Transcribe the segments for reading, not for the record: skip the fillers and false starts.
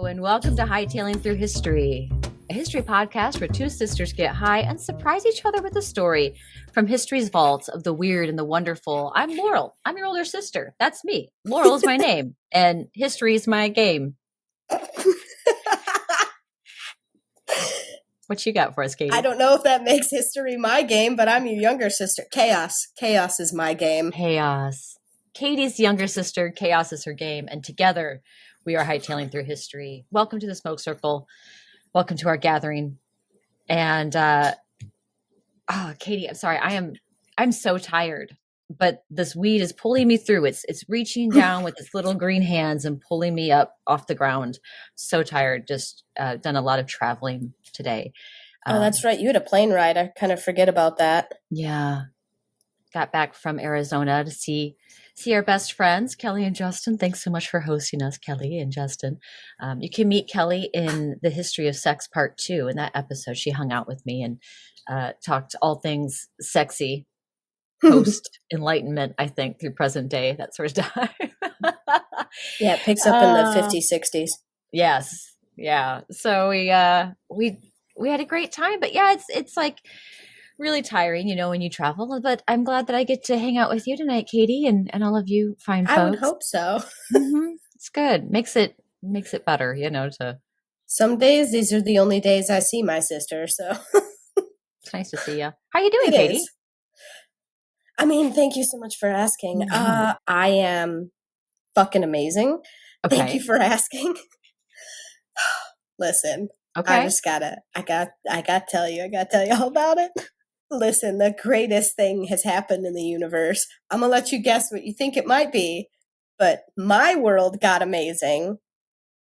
and welcome to Hightailing Through History, a history podcast where two sisters get high and surprise each other with a story from history's vaults of the weird and the wonderful. I'm Laurel. I'm your older sister. That's me. Laurel is my name, and history is my game. What you got for us, Katie? I don't know if that makes history my game, but I'm your younger sister. Chaos. Chaos is my game. Chaos. Katie's younger sister. Chaos is her game, and together we are hightailing through history. Welcome to the Smoke Circle. Welcome to our gathering. And Katie, I'm sorry. I'm so tired, but this weed is pulling me through. It's reaching down with its little green hands and pulling me up off the ground. So tired. Just done a lot of traveling today. Oh, that's right. You had a plane ride. I kind of forget about that. Yeah. Got back from Arizona to see our best friends, Kelly and Justin. Thanks so much for hosting us, Kelly and Justin. You can meet Kelly in the History of Sex Part 2. In that episode, she hung out with me and talked all things sexy, post-enlightenment, I think, through present day, that sort of time. Yeah, it picks up in the 50s, 60s. Yes. Yeah. So we had a great time. But yeah, it's like really tiring, when you travel, but I'm glad that I get to hang out with you tonight, Katie, and all of you fine folks. I would hope so. Mm-hmm. It's good. Makes it better, to. Some days, these are the only days I see my sister, so. It's nice to see you. How you doing, Katie? Is. I mean, thank you so much for asking. Mm-hmm. I am fucking amazing. Okay. Thank you for asking. Listen, okay. I gotta tell you all about it. Listen, the greatest thing has happened in the universe. I'm going to let you guess what you think it might be, but my world got amazing.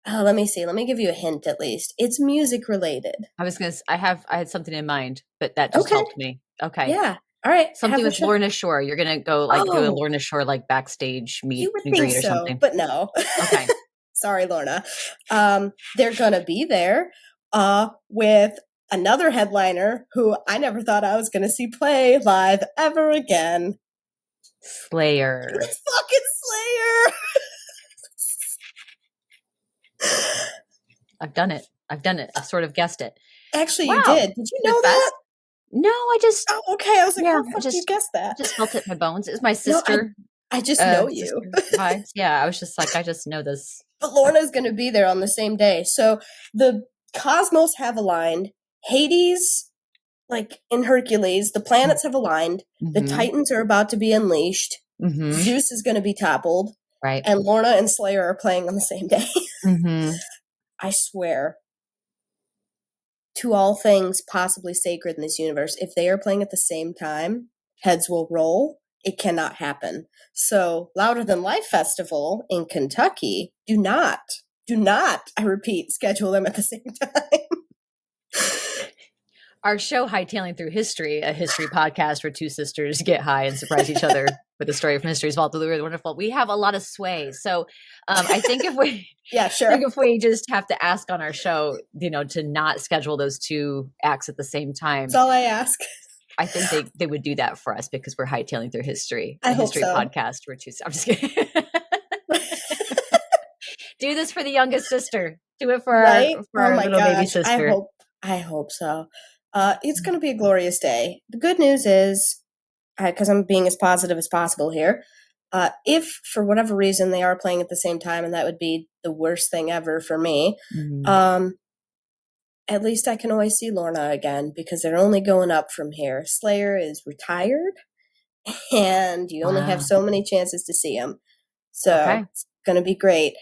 Oh, let me see. Let me give you a hint at least. It's music related. I had something in mind, but that just helped me. Okay. Yeah. All right. Something with Lorna Shore. You're going to go do a Lorna Shore backstage meet and greet or something. But no. Okay. Sorry, Lorna. They're going to be there with another headliner who I never thought I was going to see play live ever again. Slayer. It's fucking Slayer. I've done it. I sort of guessed it. Actually, you did. Did you know that? No, I just. Oh, okay. I was like, how the fuck did you guess that? I just felt it in my bones. It's my sister. No, I just know you. Yeah, I was just like, I just know this. But Lorna's going to be there on the same day. So the cosmos have aligned. Hades, like in Hercules, the planets have aligned. Mm-hmm. The Titans are about to be unleashed. Mm-hmm. Zeus is going to be toppled. Right. And Lorna and Slayer are playing on the same day. Mm-hmm. I swear to all things possibly sacred in this universe, if they are playing at the same time, heads will roll. It cannot happen. So Louder Than Life Festival in Kentucky, do not, I repeat, schedule them at the same time. Our show, Hightailing Through History, a history podcast where two sisters get high and surprise each other with a story from history's vault. The weird, wonderful. We have a lot of sway. So I think if we if we just have to ask on our show, to not schedule those two acts at the same time. That's all I ask. I think they would do that for us because we're hightailing through history. I hope history so. Podcast. I'm just kidding. Do this for the youngest sister. Do it for our little baby sister. I hope so. It's going to be a glorious day. The good news is, because I'm being as positive as possible here, if for whatever reason they are playing at the same time, and that would be the worst thing ever for me, at least I can always see Lorna again because they're only going up from here. Slayer is retired, and you only have so many chances to see him. So It's going to be great.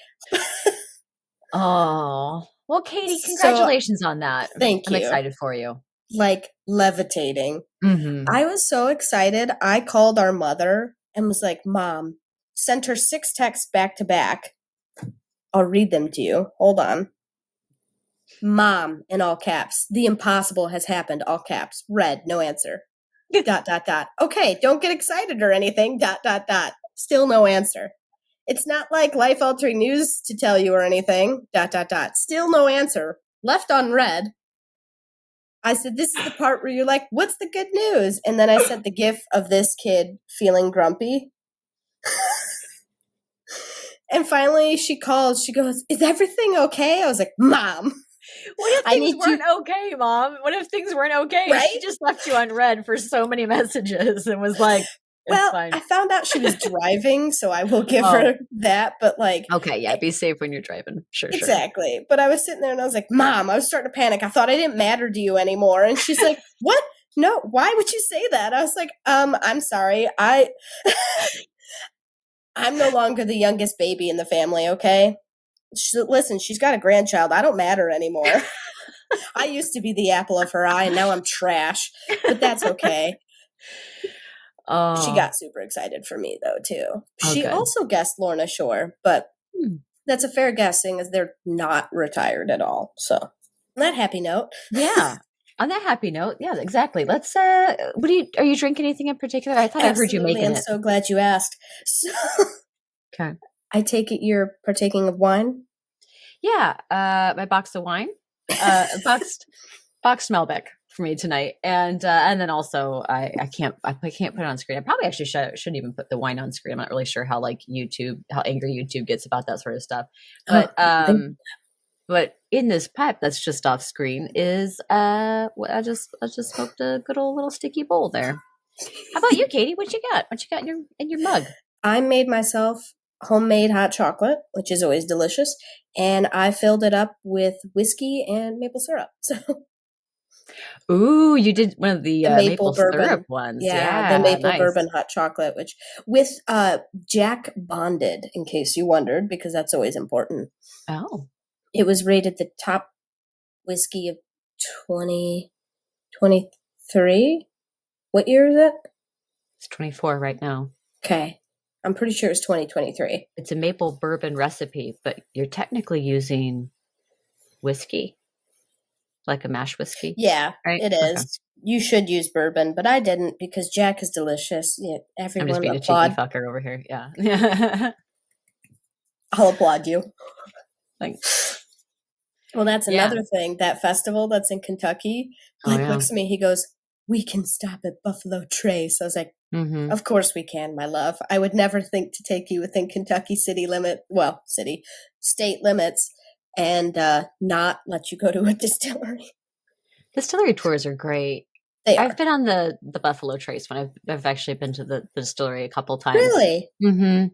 Oh, well, Katie, congratulations on that. Thank you. I'm excited for you. Like levitating. Mm-hmm. I was so excited. I called our mother and was like, Mom, sent her 6 texts back to back. I'll read them to you. Hold on. Mom, in all caps. The impossible has happened. All caps. Read. No answer. ... Okay, don't get excited or anything. ... Still no answer. It's not like life-altering news to tell you or anything. ... Still no answer. Left unread. I said, this is the part where you're like, what's the good news? And then I sent the gif of this kid feeling grumpy. And finally she calls. She goes, "Is everything okay?" I was like, "Mom, What if I things need weren't you." okay, Mom? What if things weren't okay? Right? She just left you unread for so many messages and was like, it's Well, fine. I found out she was driving, so I will give Oh. her that. But like, Okay, yeah, be safe when you're driving. Sure. exactly. But I was sitting there and I was like, "Mom," I was starting to panic. I thought I didn't matter to you anymore. And she's like, "What? No, why would you say that?" I was like, I'm sorry. I'm no longer the youngest baby in the family, okay? Listen, she's got a grandchild. I don't matter anymore. I used to be the apple of her eye, and now I'm trash. But that's okay. She Oh, got super excited for me, though, too. She good. also guessed Lorna Shore, but that's a fair guessing as they're not retired at all. So, on that happy note. Yeah. On that happy note, yeah, exactly. Let's are you drinking anything in particular? I thought I heard you Absolutely, making I'm it. so glad you asked. So, Okay. I take it you're partaking of wine? Yeah, my box of wine. Boxed Malbec for me tonight, and then also I can't put it on screen. I probably actually shouldn't even put the wine on screen. I'm not really sure how how angry YouTube gets about that sort of stuff. But but in this pipe that's just off screen is I just smoked a good old little sticky bowl there. How about you, Katie? What you got? What you got in your mug? I made myself homemade hot chocolate, which is always delicious, and I filled it up with whiskey and maple syrup. So Ooh, you did one of the maple bourbon. syrup ones. Yeah, the Yeah, maple nice. bourbon hot chocolate, which with Jack bonded, in case you wondered, because that's always important. Oh, It was rated the top whiskey of 2023. What year is it? it's 24 right now. Okay. I'm pretty sure it's 2023. It's a maple bourbon recipe, but you're technically using whiskey, like a mash whiskey. Yeah, Right? it Okay. is. You should use bourbon, but I didn't because Jack is delicious. Yeah, I'm just everyone being a cheeky applaud. fucker over here. Yeah. I'll applaud you. Thanks. Well, that's Yeah. another thing. That festival that's in Kentucky, Oh, Mike yeah. looks at me. He goes, "We can stop at Buffalo Trace." I was like, Mm-hmm. "Of course we can, my love. I would never think to take you within Kentucky state limits, and not let you go to a distillery." Distillery tours are great. They I've are. been on the Buffalo Trace one. I've actually been to the distillery a couple times. Really? Mm-hmm.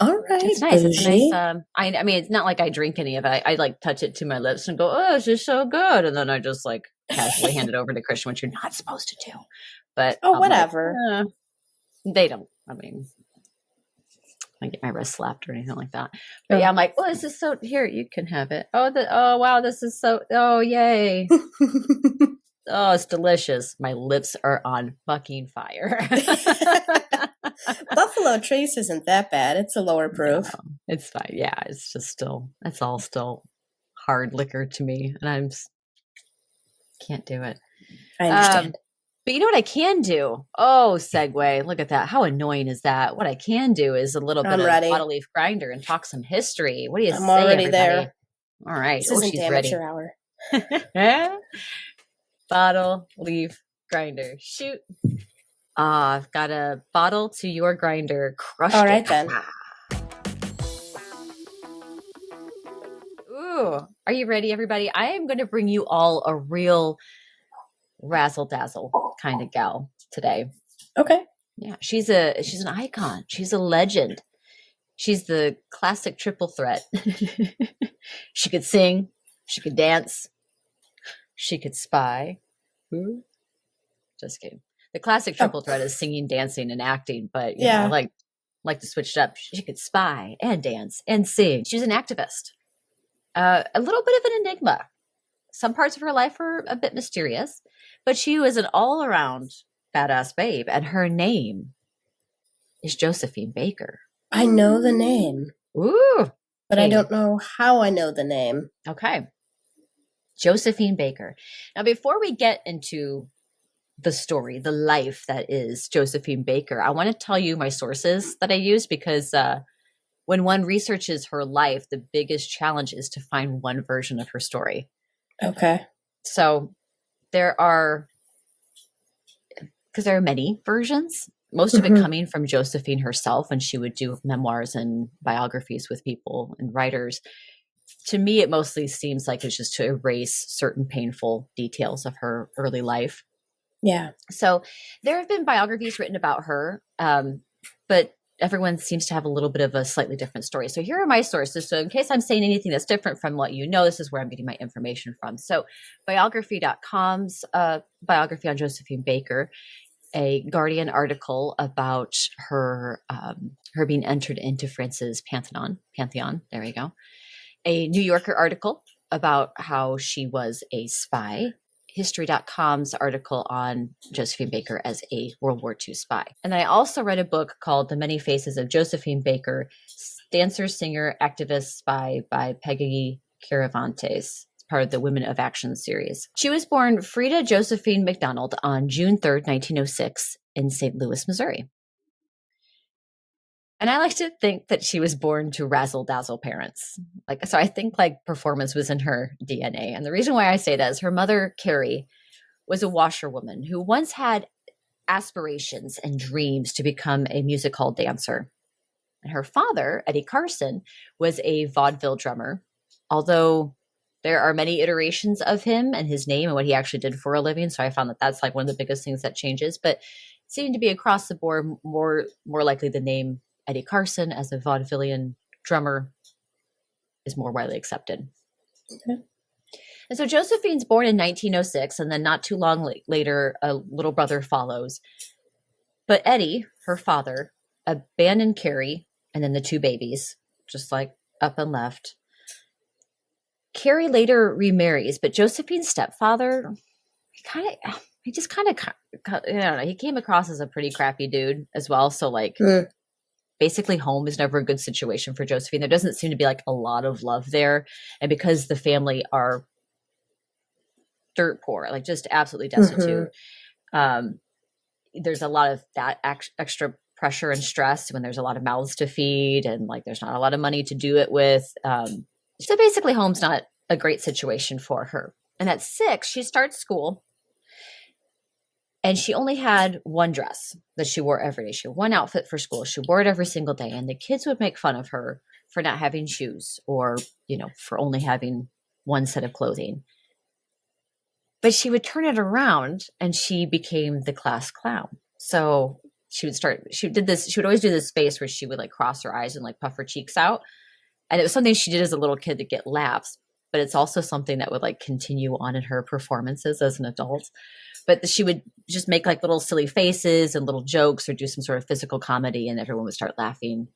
All right. It's nice. It's a nice. Bougie. I mean, it's not like I drink any of it. I like touch it to my lips and go, "Oh, this is so good," and then I just like casually hand it over to Christian, which you're not supposed to do. But Oh, I'm like, whatever. they don't. I mean, I get my wrist slapped or anything like that. But yeah, I'm like, "Oh, this is so. Here, you can have it. Oh wow, this is so. Oh yay." Oh, it's delicious. My lips are on fucking fire. Buffalo Trace isn't that bad. It's a lower proof. No, it's fine. Yeah, it's just it's all still hard liquor to me. And can't do it. I understand. But you know what I can do? Oh, segue. Look at that. How annoying is that? What I can do is a little bit I'm of ready. bottle leaf grinder and talk some history. What do you I'm say, already everybody? there. All right. This Oh, isn't she's amateur ready. hour. Bottle leaf grinder. Shoot. I've got a bottle to your grinder. Crushed All right, it. then. Ooh, are you ready, everybody? I am going to bring you all a real razzle dazzle kind of gal today. Okay. Yeah, she's an icon. She's a legend. She's the classic triple threat. She could sing, she could dance, she could spy. Ooh. Just kidding. The classic triple threat is singing, dancing, and acting, but you know, I like to switch it up. She could spy and dance and sing. She's an activist. A little bit of an enigma. Some parts of her life are a bit mysterious, but she was an all-around badass babe, and her name is Josephine Baker. I know the name. Ooh. But I don't know how I know the name. Okay. Josephine Baker. Now, before we get into the story, the life that is Josephine Baker, I want to tell you my sources that I use because when one researches her life, the biggest challenge is to find one version of her story. Okay. So there are many versions, most of it coming from Josephine herself when she would do memoirs and biographies with people and writers. To me, it mostly seems like it's just to erase certain painful details of her early life. Yeah. So there have been biographies written about her, but everyone seems to have a little bit of a slightly different story. So here are my sources. So in case I'm saying anything that's different from what you know, this is where I'm getting my information from. So biography.com's biography on Josephine Baker, a Guardian article about her her being entered into France's Pantheon. There you go. A New Yorker article about how she was a spy. History.com's article on Josephine Baker as a World War II spy. And I also read a book called The Many Faces of Josephine Baker, Dancer, Singer, Activist, Spy by Peggy Caravantes. Part of the Women of Action series. She was born Frida Josephine McDonald on June 3rd, 1906 in St. Louis, Missouri. And I like to think that she was born to razzle-dazzle parents. So I think performance was in her DNA. And the reason why I say that is her mother, Carrie, was a washerwoman who once had aspirations and dreams to become a music hall dancer. And her father, Eddie Carson, was a vaudeville drummer, although there are many iterations of him and his name and what he actually did for a living. So I found that that's one of the biggest things that changes, but it seemed to be across the board more likely the name Eddie Carson as a vaudevillian drummer is more widely accepted. Okay. And so Josephine's born in 1906, and then not too long later, a little brother follows. But Eddie, her father, abandoned Carrie and then the two babies, just up and left. Carrie later remarries, but Josephine's stepfather, he came across as a pretty crappy dude as well. So basically home is never a good situation for Josephine. There doesn't seem to be a lot of love there. And because the family are dirt poor, just absolutely destitute, there's a lot of that extra pressure and stress when there's a lot of mouths to feed and there's not a lot of money to do it with. So basically home's not a great situation for her. And at 6, she starts school. And she only had one dress that she wore every day. She had one outfit for school. She wore it every single day. And the kids would make fun of her for not having shoes or, for only having one set of clothing. But she would turn it around and she became the class clown. So she would always do this face where she would cross her eyes and puff her cheeks out. And it was something she did as a little kid to get laughs. But it's also something that would continue on in her performances as an adult. But she would just make little silly faces and little jokes or do some sort of physical comedy, and everyone would start laughing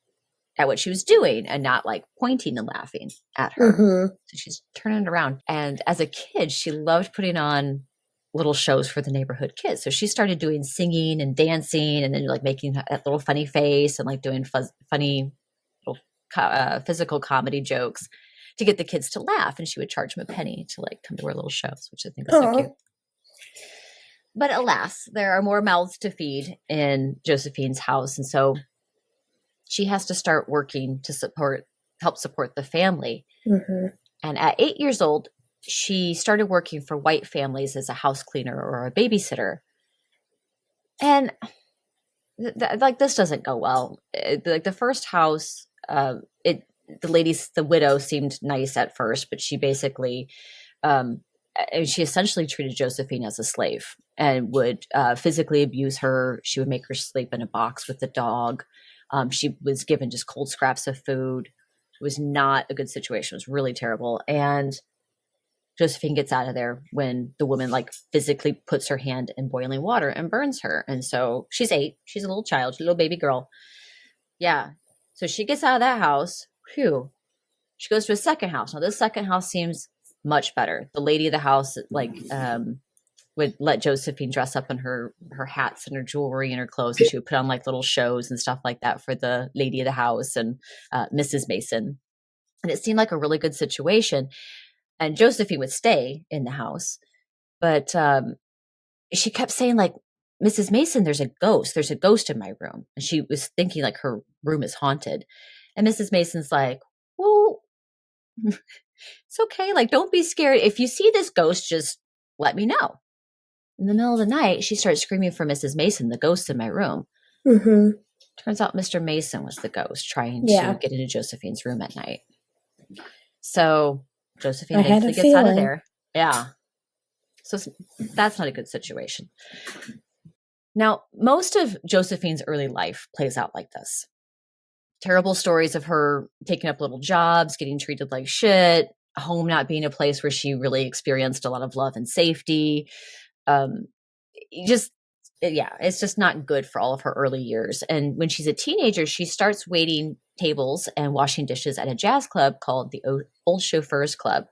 at what she was doing and not pointing and laughing at her. So she's turning it around. And as a kid, she loved putting on little shows for the neighborhood kids. So she started doing singing and dancing and then making that little funny face and doing funny little physical comedy jokes to get the kids to laugh. And she would charge them a penny to come to her little shows, which I think is so cute. But alas, there are more mouths to feed in Josephine's house. And so she has to start working to help support the family. And at 8 years old, she started working for white families as a house cleaner or a babysitter. And this doesn't go well. The first house, the widow seemed nice at first, but she basically, she essentially treated Josephine as a slave and would physically abuse her. She would make her sleep in a box with the dog. She was given just cold scraps of food. It was not a good situation. It was really terrible. And Josephine gets out of there when the woman physically puts her hand in boiling water and burns her. And so she's 8. She's a little child. She's a little baby girl. Yeah. So she gets out of that house. Phew. She goes to a second house. Now this second house seems much better. The lady of the house would let Josephine dress up in her hats and her jewelry and her clothes, and she would put on little shows and stuff like that for the lady of the house and Mrs. Mason. And it seemed like a really good situation. And Josephine would stay in the house, but she kept saying Mrs. Mason, there's a ghost in my room. And she was thinking her room is haunted. And Mrs. Mason's well, it's okay. Don't be scared. If you see this ghost, just let me know. In the middle of the night, she starts screaming for Mrs. Mason, the ghost in my room. Mm-hmm. Turns out Mr. Mason was the ghost trying Yeah. to get into Josephine's room at night. So Josephine I had thankfully a gets out of feeling. there. Yeah. So that's not a good situation. Now, most of Josephine's early life plays out like this. Terrible stories of her taking up little jobs, getting treated like shit, home not being a place where she really experienced a lot of love and safety. It's just not good for all of her early years. And when she's a teenager, she starts waiting tables and washing dishes at a jazz club called the Old Chauffeurs Club.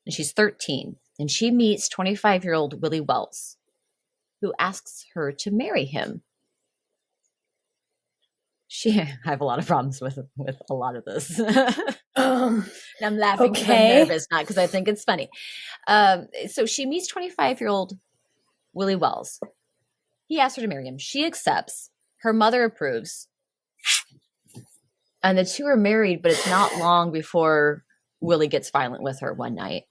And she's 13, and she meets 25-year-old Willie Wells, who asks her to marry him. I have a lot of problems with a lot of this. And I'm laughing because I'm nervous, not because I think it's funny. So she meets 25-year-old Willie Wells. He asks her to marry him. She accepts. Her mother approves. And the two are married, but it's not long before Willie gets violent with her one night.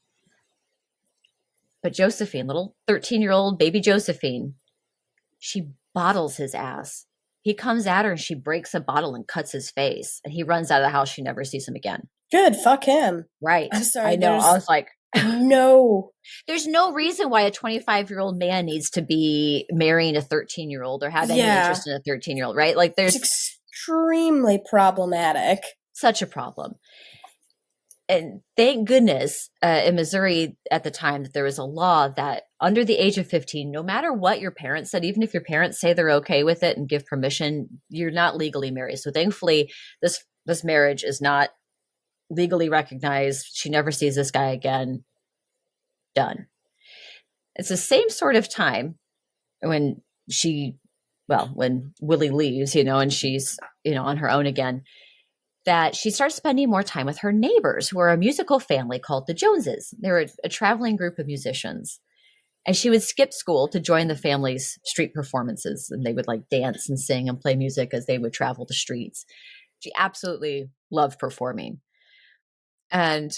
But Josephine, little 13-year-old baby Josephine, she bottles his ass. He comes at her and she breaks a bottle and cuts his face. And he runs out of the house. She never sees him again. Good. Fuck him. Right. I'm sorry. I know. I was like, no. There's no reason why a 25-year-old man needs to be marrying a 13-year-old or have any interest in a 13-year-old, right? Like there's extremely problematic. Such a problem. And thank goodness in Missouri at the time that there was a law that under the age of 15, no matter what your parents said, even if your parents say they're okay with it and give permission, you're not legally married. So thankfully, this marriage is not legally recognized. She never sees this guy again. Done. It's the same sort of time when when Willie leaves, and she's, on her own again, that she starts spending more time with her neighbors, who are a musical family called the Joneses. They're a traveling group of musicians. And she would skip school to join the family's street performances. And they would dance and sing and play music as they would travel the streets. She absolutely loved performing. And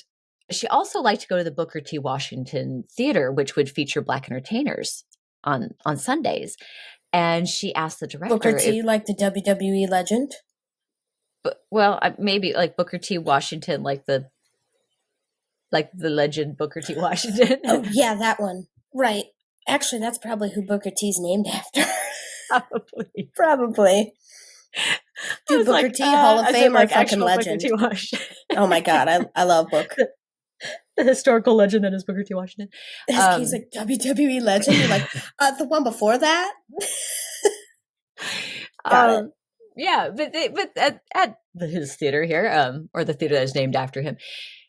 she also liked to go to the Booker T. Washington Theater, which would feature Black entertainers on Sundays. And she asked the director, Booker T, like the WWE legend? Maybe like Booker T. Washington, like the legend Booker T. Washington. Oh, yeah, that one. Right. Actually, that's probably who Booker T's named after. Probably. Dude, Booker T, Hall of Famer, fucking legend. Oh my God, I love Booker. The historical legend that is Booker T. Washington. He's like WWE legend. You're like, the one before that? Got it. Yeah, but at his theater here, or the theater that is named after him,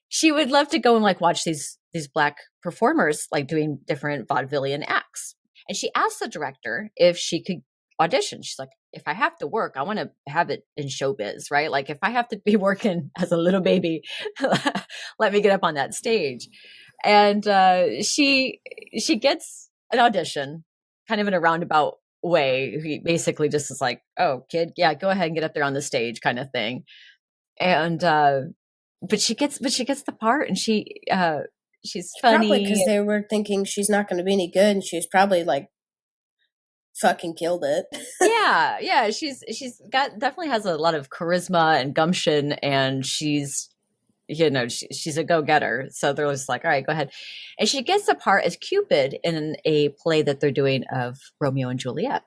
she would love to go and watch these Black performers doing different vaudevillian acts. And she asked the director if she could audition. She's like, if I have to work, I want to have it in showbiz, right? Like if I have to be working as a little baby, let me get up on that stage. And she gets an audition, kind of in a roundabout way. He basically just is like, oh, kid, yeah, go ahead and get up there on the stage, kind of thing. And but she gets the part, and she's funny. Probably because they were thinking she's not going to be any good, and she's probably fucking killed it. yeah, she's definitely has a lot of charisma and gumption, and she's she's a go-getter. So they're just like, all right, go ahead. And she gets a part as Cupid in a play that they're doing of Romeo and Juliet.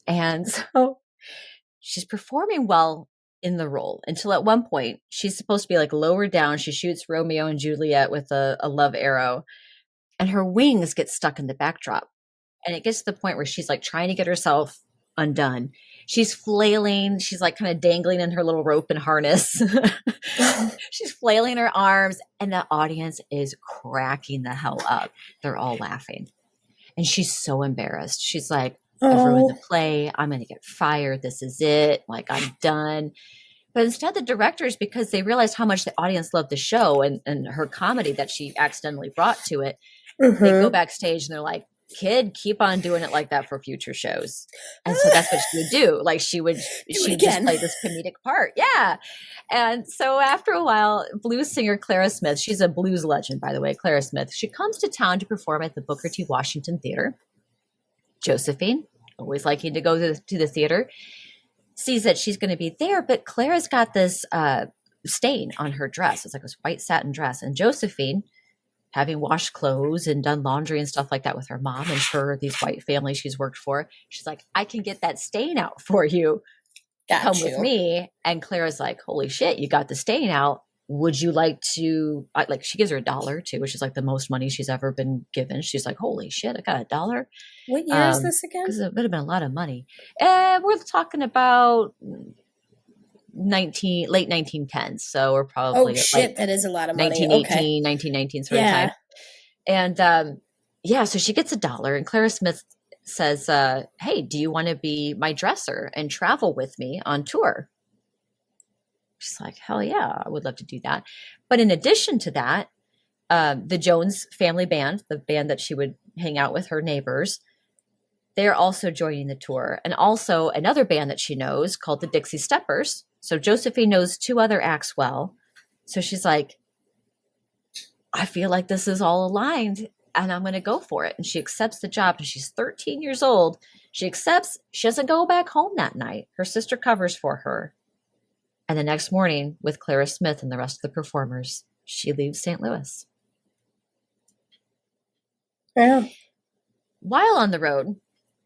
And so she's performing well in the role until at one point she's supposed to be lower down. She shoots Romeo and Juliet with a love arrow, and her wings get stuck in the backdrop. And it gets to the point where she's trying to get herself undone. She's flailing. She's kind of dangling in her little rope and harness. She's flailing her arms, and the audience is cracking the hell up. They're all laughing. And she's so embarrassed. She's like, I've ruined the play. I'm going to get fired. This is it. I'm done. But instead, the directors, because they realized how much the audience loved the show and her comedy that she accidentally brought to it, they go backstage and they're like, kid, keep on doing it like that for future shows. And so that's what she would do. She'd just play this comedic part. Yeah. And so after a while, blues singer Clara Smith, she's a blues legend, by the way, Clara Smith, she comes to town to perform at the Booker T. Washington Theater. Josephine always liking to go to the theater, sees that she's going to be there, but Clara's got this stain on her dress. It's like this white satin dress. And Josephine, having washed clothes and done laundry and stuff like that with her mom and for these white families she's worked for, she's like, I can get that stain out for you. Come with me. And Clara's like, holy shit, you got the stain out. Would you like to, like, she gives her $1 too, which is like the most money she's ever been given. She's like, holy shit, I got $1. What year is this again? Because it would have been a lot of money. We're talking about late 1910s. So we're probably that is a lot of money. 1918, 1919 sort of time. And so she gets $1, and Clara Smith says, hey, do you want to be my dresser and travel with me on tour? She's like, hell yeah, I would love to do that. But in addition to that, the Jones family band, the band that she would hang out with, her neighbors, they're also joining the tour. And also another band that she knows called the Dixie Steppers. So Josephine knows 2 other acts well. So she's like, I feel like this is all aligned and I'm going to go for it. And she accepts the job, and she's 13 years old. She accepts. She doesn't go back home that night. Her sister covers for her. And the next morning, with Clara Smith and the rest of the performers, she leaves St. Louis. Yeah. While on the road,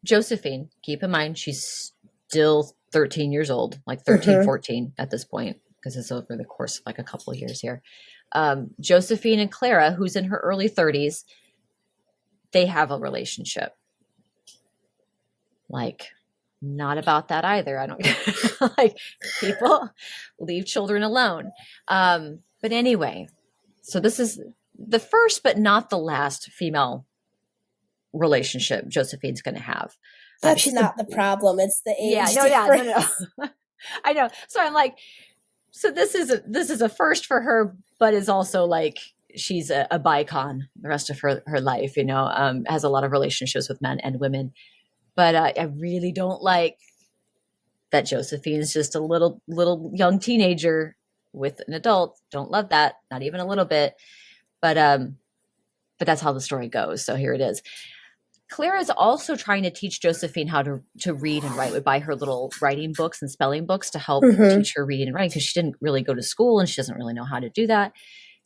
Josephine, keep in mind, she's still 13 years old, like 13, 14 at this point, because it's over the course of like a couple of years here. Josephine and Clara, who's in her early 30s, they have a relationship. Like, not about that either. I don't like, people leave children alone. But anyway, so this is the first, but not the last female relationship Josephine's going to have. That's not the problem. It's the age difference. No. I know. So I'm like, so this is a first for her, but is also like, she's a bicon the rest of her life, has a lot of relationships with men and women. But I really don't like that Josephine's just a little young teenager with an adult. Don't love that, not even a little bit. But that's how the story goes. So here it is. Clara is also trying to teach Josephine how to read and write. Would buy her little writing books and spelling books to help teach her reading and writing, because she didn't really go to school and she doesn't really know how to do that.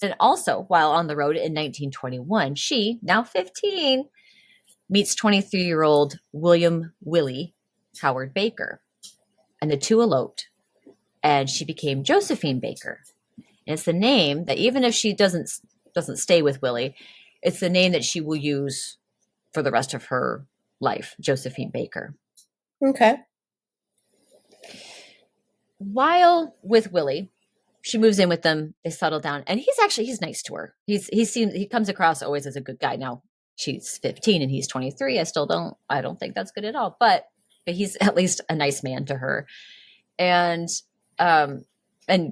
And also, while on the road in 1921, she, now 15, meets 23-year-old William Willie Howard Baker. And the two eloped, and she became Josephine Baker. And it's the name that, even if she doesn't stay with Willie, it's the name that she will use for the rest of her life, Josephine Baker. Okay. While with Willie, she moves in with them. They settle down, and he's nice to her. He comes across always as a good guy. Now she's 15 and he's 23. I don't think that's good at all, but he's at least a nice man to her, and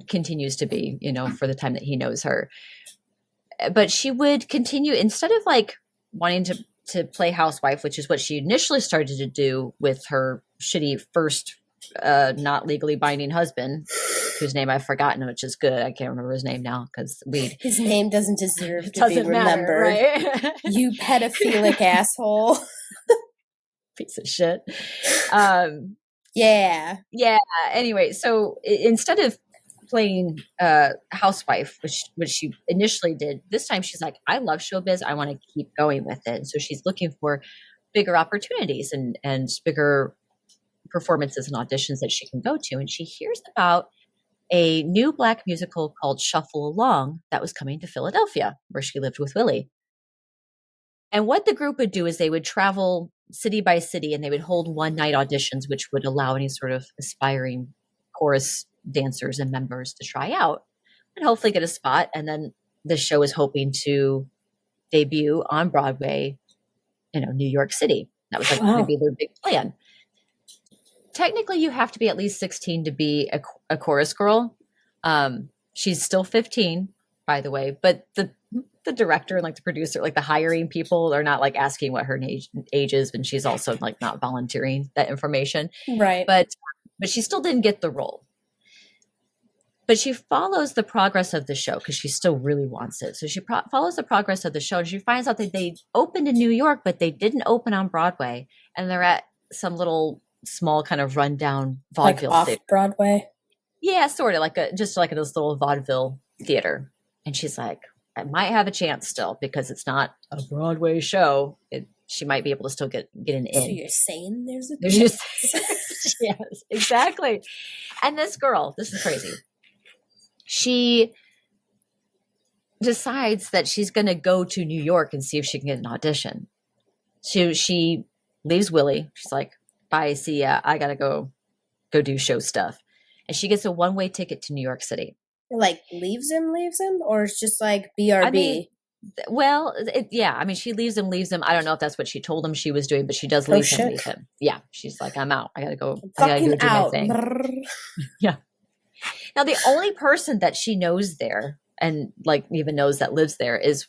continues to be, for the time that he knows her. But she would continue, instead of like wanting to play housewife, which is what she initially started to do with her shitty first not legally binding husband, whose name I've forgotten, which is good. I can't remember his name now because weed. His name doesn't deserve to be remembered. Right? You pedophilic asshole. Piece of shit. Yeah. Anyway, so instead of playing housewife, which she initially did, this time she's like, I love showbiz. I want to keep going with it. And so she's looking for bigger opportunities and bigger performances and auditions that she can go to. And she hears about a new Black musical called Shuffle Along that was coming to Philadelphia, where she lived with Willie. And what the group would do is they would travel city by city, and they would hold one-night auditions, which would allow any sort of aspiring chorus dancers and members to try out and hopefully get a spot. And then the show is hoping to debut on Broadway, New York City. That was going to be their big plan. Technically, you have to be at least 16 to be a chorus girl. She's still 15, by the way, but the director and like the producer, like the hiring people, are not like asking what her age is, and she's also like not volunteering that information. Right. But she still didn't get the role. But she follows the progress of the show because she still really wants it. So she follows the progress of the show, and she finds out that they opened in New York, but they didn't open on Broadway. And they're at some little small kind of rundown Like vaudeville off theater. Broadway. Yeah, sort of like this little vaudeville theater. And she's like, I might have a chance still because it's not a Broadway show. She might be able to still get an in. So you're saying there's a There's chance? yes, exactly. And this girl, this is crazy. She decides that she's going to go to New York and see if she can get an audition. So she leaves Willie. She's like, bye, see ya. I got to go do show stuff. And she gets a one-way ticket to New York City. Like leaves him, or it's just like BRB? I mean, she leaves him. I don't know if that's what she told him she was doing, but she does leave him. Yeah. She's like, I'm out. I got to go do my thing. Yeah. Now, the only person that she knows there and like even knows that lives there is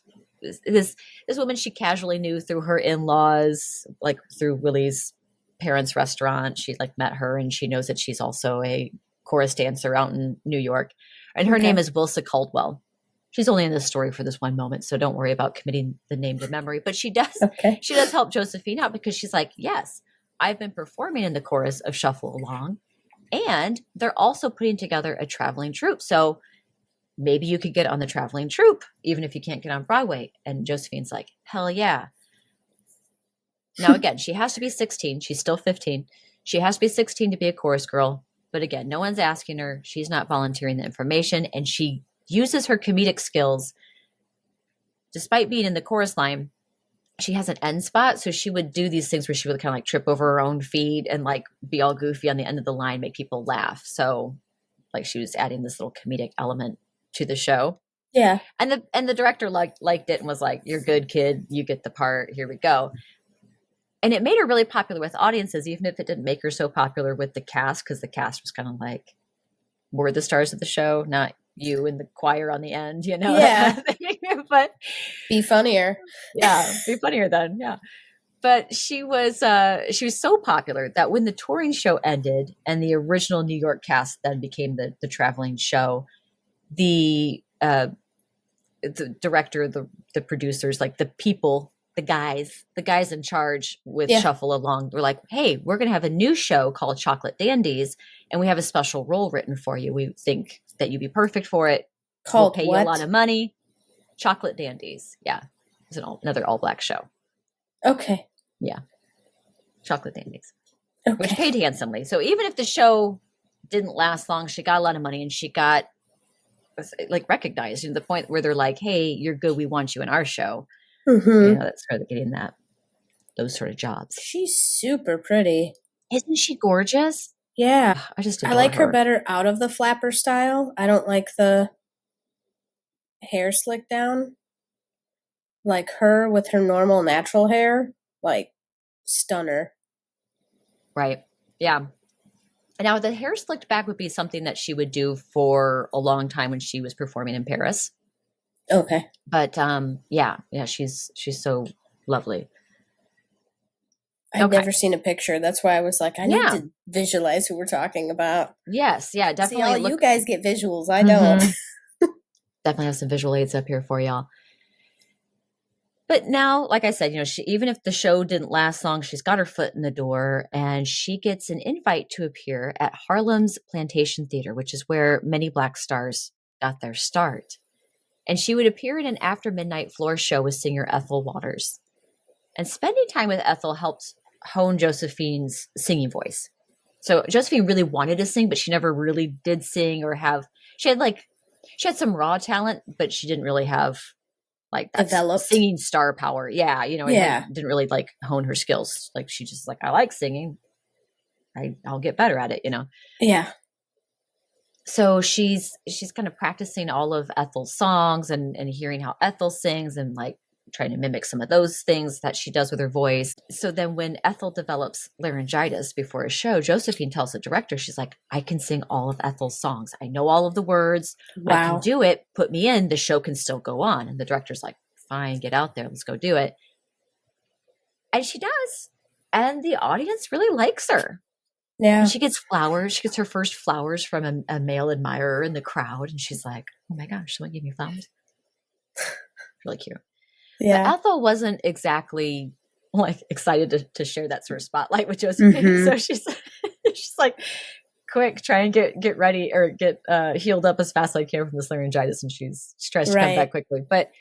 this woman she casually knew through her in-laws, like through Willie's parents' restaurant. She like met her and she knows that she's also a chorus dancer out in New York. And her name is Wilsa Caldwell. She's only in this story for this one moment, so don't worry about committing the name to memory. But she does help Josephine out because she's like, yes, I've been performing in the chorus of Shuffle Along. And they're also putting together a traveling troupe. So maybe you could get on the traveling troupe, even if you can't get on Broadway. And Josephine's like, hell yeah. Now, again, she has to be 16. She's still 15. She has to be 16 to be a chorus girl. But again, no one's asking her. She's not volunteering the information. And she uses her comedic skills. Despite being in the chorus line, she has an end spot. So she would do these things where she would kind of like trip over her own feet and like be all goofy on the end of the line, make people laugh. So like she was adding this little comedic element to the show. Yeah. And the director liked it and was like, you're good, kid. You get the part. Here we go. And it made her really popular with audiences, even if it didn't make her so popular with the cast, because the cast was kind of like, we're the stars of the show, not you and the choir on the end, you know? Yeah. But be funnier. Yeah, be funnier then. Yeah. But she was so popular that when the touring show ended and the original New York cast then became the traveling show, the director, the producers, like the people, the guys in charge with Shuffle Along were like, hey, we're going to have a new show called Chocolate Dandies, and we have a special role written for you. We think that you'd be perfect for it. We'll pay you a lot of money. Chocolate Dandies. Yeah. It's another all-black show. Okay. Yeah. Chocolate Dandies. Okay. Which paid handsomely. So even if the show didn't last long, she got a lot of money and she got like recognized to the point where they're like, hey, you're good. We want you in our show. Mm-hmm. You know, that's started getting those sort of jobs. She's super pretty. Isn't she gorgeous? Yeah. I like her better out of the flapper style. I don't like the hair slicked down. Like her with her normal natural hair, like stunner. Right. Yeah. Now the hair slicked back would be something that she would do for a long time when she was performing in Paris. Okay. But yeah, she's so lovely. I've never seen a picture. That's why I was like, I need to visualize who we're talking about. Yes, yeah, definitely. See, you guys get visuals. I don't. Definitely have some visual aids up here for y'all. But now, like I said, even if the show didn't last long, she's got her foot in the door and she gets an invite to appear at Harlem's Plantation Theater, which is where many Black stars got their start. And she would appear in an after midnight floor show with singer Ethel Waters. And spending time with Ethel helped hone Josephine's singing voice. So Josephine really wanted to sing, but she never really did sing or she had some raw talent, but she didn't really have like that developed singing star power. Yeah. Didn't really like hone her skills. Like she just like, I like singing. I'll get better at it, Yeah. So she's kind of practicing all of Ethel's songs and hearing how Ethel sings and like trying to mimic some of those things that she does with her voice. So then when Ethel develops laryngitis before a show, Josephine tells the director, she's like, I can sing all of Ethel's songs. I know all of the words. Wow. I can do it. Put me in. The show can still go on. And the director's like, fine, get out there. Let's go do it. And she does. And the audience really likes her. Yeah. And she gets flowers. She gets her first flowers from a male admirer in the crowd. And she's like, oh my gosh, someone gave me flowers. Really cute. Yeah. But Ethel wasn't exactly like excited to share that sort of spotlight with Josephine. Mhm. So she's like, quick, try and get ready or get healed up as fast as I can from this laryngitis. And she tries to come back quickly. But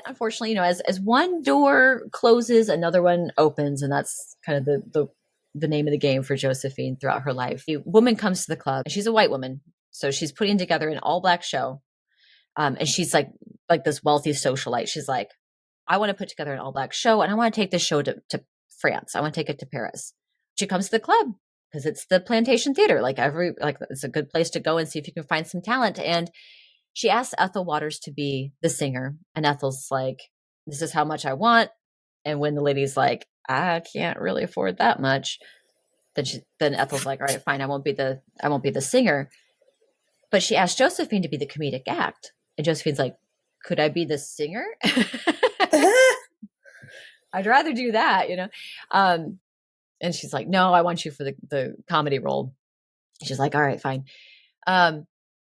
unfortunately, as one door closes, another one opens, and that's kind of the name of the game for Josephine throughout her life. A woman comes to the club, and she's a white woman, so she's putting together an all-black show, and she's like this wealthy socialite. She's like, I want to put together an all-black show, and I want to take this show to France. I want to take it to Paris. She comes to the club because it's the Plantation Theater. It's a good place to go and see if you can find some talent. And she asks Ethel Waters to be the singer, and Ethel's like, this is how much I want. And when the lady's like, I can't really afford that much, then Ethel's like, all right, fine, I won't be the singer. But she asked Josephine to be the comedic act. And Josephine's like, could I be the singer? I'd rather do that, and she's like, no, I want you for the comedy role. She's like, all right, fine.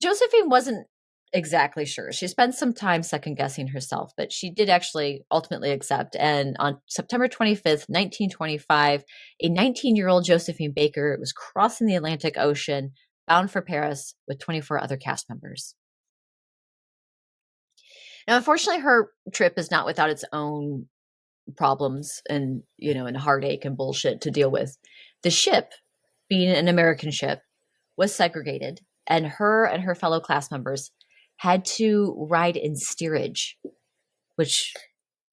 Josephine wasn't exactly sure. She spent some time second guessing herself, but she did actually ultimately accept. And on September 25th, 1925, a 19-year-old Josephine Baker was crossing the Atlantic Ocean, bound for Paris with 24 other cast members. Now, unfortunately, her trip is not without its own problems and heartache and bullshit to deal with. The ship, being an American ship, was segregated, and her fellow class members had to ride in steerage, which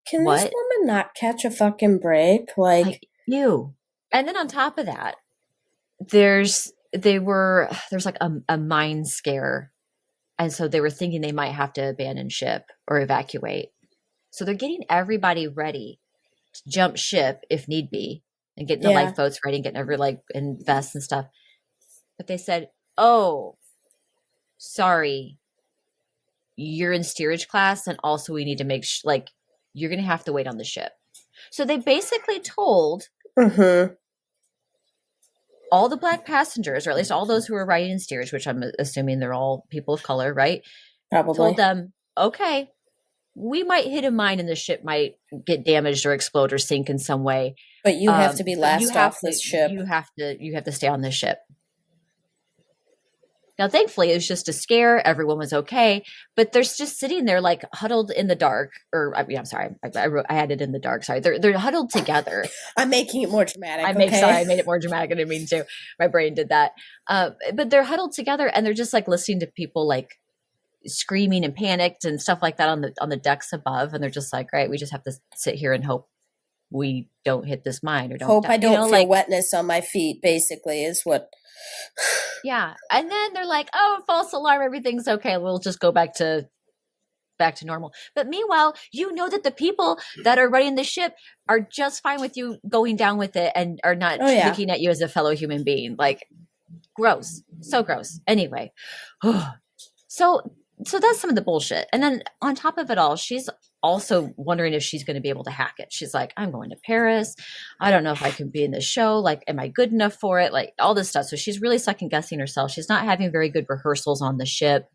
can this woman not catch a fucking break? Like you. And then on top of that, there's like a mine scare, and so they were thinking they might have to abandon ship or evacuate. So they're getting everybody ready to jump ship if need be, and getting the lifeboats ready, and getting every in vests and stuff. But they said, "Oh, sorry, you're in steerage class, and also we need to make you're going to have to wait on the ship." So they basically told all the black passengers, or at least all those who were riding in steerage, which I'm assuming they're all people of color, right? Probably. Told them, okay, we might hit a mine and the ship might get damaged or explode or sink in some way. But you have to be last off this ship. You have to stay on this ship. Now, thankfully, it was just a scare. Everyone was okay, but they're just sitting there huddled in the dark. I'm sorry, I had it in the dark. Sorry, they're huddled together. I'm making it more dramatic. I made it more dramatic. I didn't mean to. My brain did that. But they're huddled together, and they're just listening to people screaming and panicked and stuff like that on the decks above, and they're just like, right, we just have to sit here and hope we don't hit this mine or don't hope die. I don't feel wetness on my feet. Basically, is what. Yeah, and then they're like, "Oh, false alarm! Everything's okay. We'll just go back to normal." But meanwhile, that the people that are running the ship are just fine with you going down with it and are not looking at you as a fellow human being. Gross, so gross. Anyway, so that's some of the bullshit. And then on top of it all, she's also wondering if she's going to be able to hack it. She's like, I'm going to Paris. I don't know if I can be in this show. Am I good enough for it? All this stuff. So she's really second guessing herself. She's not having very good rehearsals on the ship.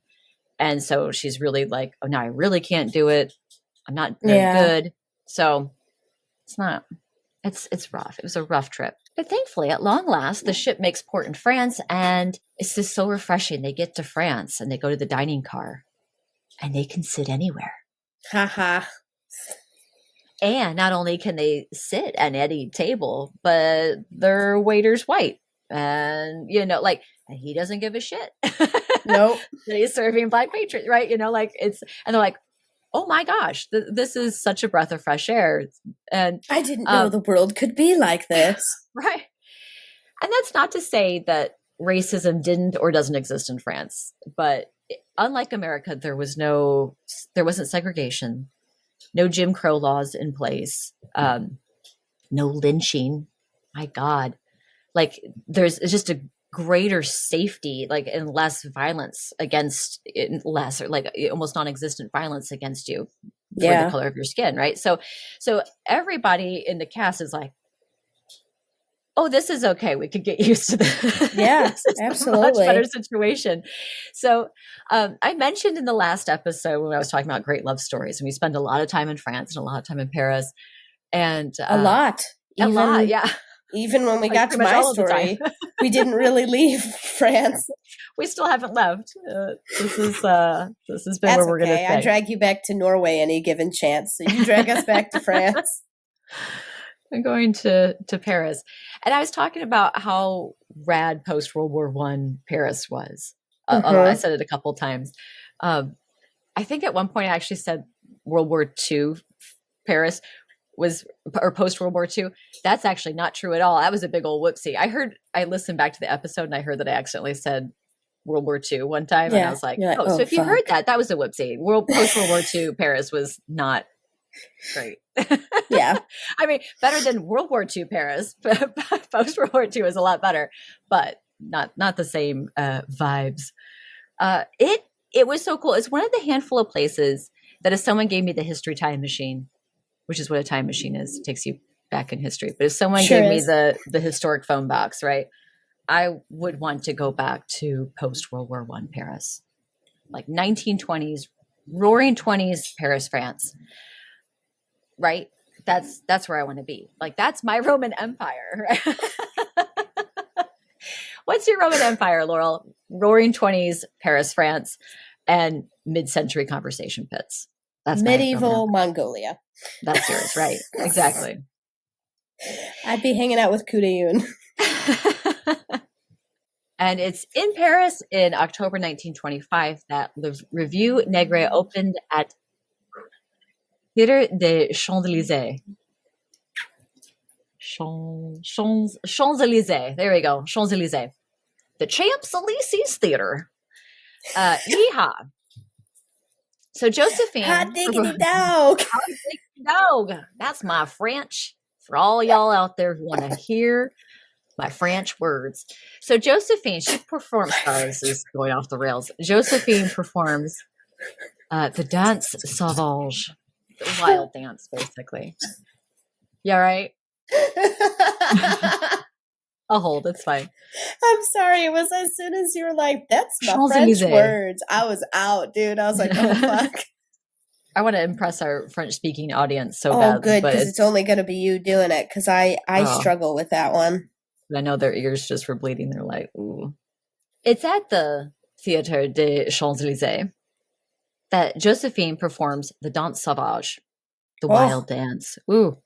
And so she's really like, oh, no, I really can't do it. I'm not very good. So it's rough. It was a rough trip. But thankfully, at long last, the ship makes port in France, and it's just so refreshing. They get to France and they go to the dining car, and they can sit anywhere. Haha. And not only can they sit at any table, but their waiter's white. And, and he doesn't give a shit. Nope. That he's serving black patrons, right? And they're like, oh my gosh, this is such a breath of fresh air. And I didn't know the world could be like this. Right. And that's not to say that racism didn't or doesn't exist in France, but unlike America, there wasn't segregation, no Jim Crow laws in place, no lynching. My God, there's just a greater safety, and less violence against less, or almost non-existent violence against you for the color of your skin, right? So everybody in the cast is like, oh, this is okay. We could get used to this. Yeah, absolutely. Much better situation. So I mentioned in the last episode when I was talking about great love stories, and we spend a lot of time in France and a lot of time in Paris. And a lot. Yeah. Even when we Like, got to pretty much my all of the story, time. we didn't really leave France. We still haven't left. This has been That's where we're going to okay. I stay. drag you back to Norway any given chance. So you drag us back to France. I'm going to Paris. And I was talking about how rad post World War I Paris was. I said it a couple times. I think at one point I actually said World War II Paris was, or post World War II. That's actually not true at all. That was a big old whoopsie. I listened back to the episode and I heard that I accidentally said World War II one time. And I was like, oh, so if you heard that was a whoopsie. Post World War II Paris was not great. Yeah. I mean, better than World War II Paris. Post World War II is a lot better, but not the same vibes. It was so cool. It's one of the handful of places that if someone gave me the history time machine, which is what a time machine is, it takes you back in history. But if someone gave me the historic phone box, right, I would want to go back to post World War I Paris, like 1920s, roaring 20s Paris, France. Right? That's where I want to be. Like, that's my Roman Empire. What's your Roman Empire, Laurel? Roaring 20s Paris, France, and mid-century conversation pits. That's medieval Mongolia. That's yours, right? Exactly. I'd be hanging out with Kudayun. And it's in Paris in October 1925 that the Revue Negre opened at Theater des Champs-Élysées. Champs-Élysées. There we go. Champs-Élysées. The Champs-Élysées Theater. Yeehaw. So Josephine. Hot diggity dog. Hot diggity dog. That's my French. For all y'all out there who want to hear my French words. So Josephine, she performs. Sorry, this is going off the rails. Josephine performs the Danse Sauvage. The wild dance, basically. Yeah, right? I'll hold. It's fine. I'm sorry. It was as soon as you were like, that's my French words. I was out, dude. I was like, oh, fuck. I want to impress our French-speaking audience so bad. Oh, good, because it's only going to be you doing it, because I struggle with that one. I know their ears just were bleeding. They're like, ooh. It's at the Theater des Champs-Élysées that Josephine performs the Danse Sauvage, the wild dance. Ooh.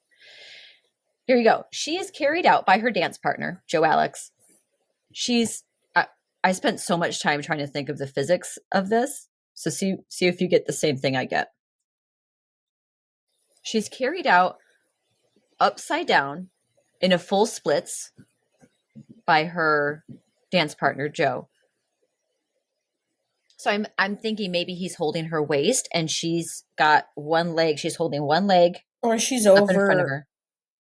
Here you go. She is carried out by her dance partner, Joe Alex. I spent so much time trying to think of the physics of this. So see if you get the same thing I get. She's carried out upside down in a full splits by her dance partner, Joe. So I'm thinking maybe he's holding her waist and she's got one leg. She's holding one leg. Or she's over in front of her.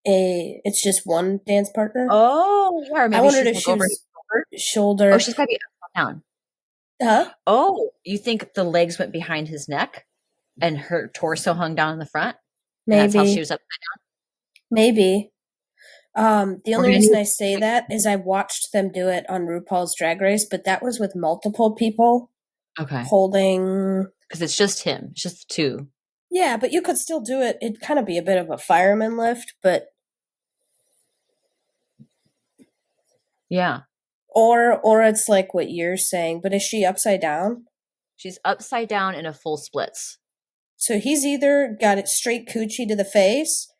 It's just one dance partner. Oh, or maybe I wondered if she's she over was shoulder. Oh, she's got to be upside down. Huh? Oh, you think the legs went behind his neck and her torso hung down in the front? Maybe. And that's how she was upside down? Maybe. The only reason I say that is I watched them do it on RuPaul's Drag Race, but that was with multiple people. Okay. Holding. Because it's just him. It's just the two. Yeah, but you could still do it. It'd kind of be a bit of a fireman lift, but. Yeah. Or it's like what you're saying, but is she upside down? She's upside down in a full splits. So he's either got it straight coochie to the face,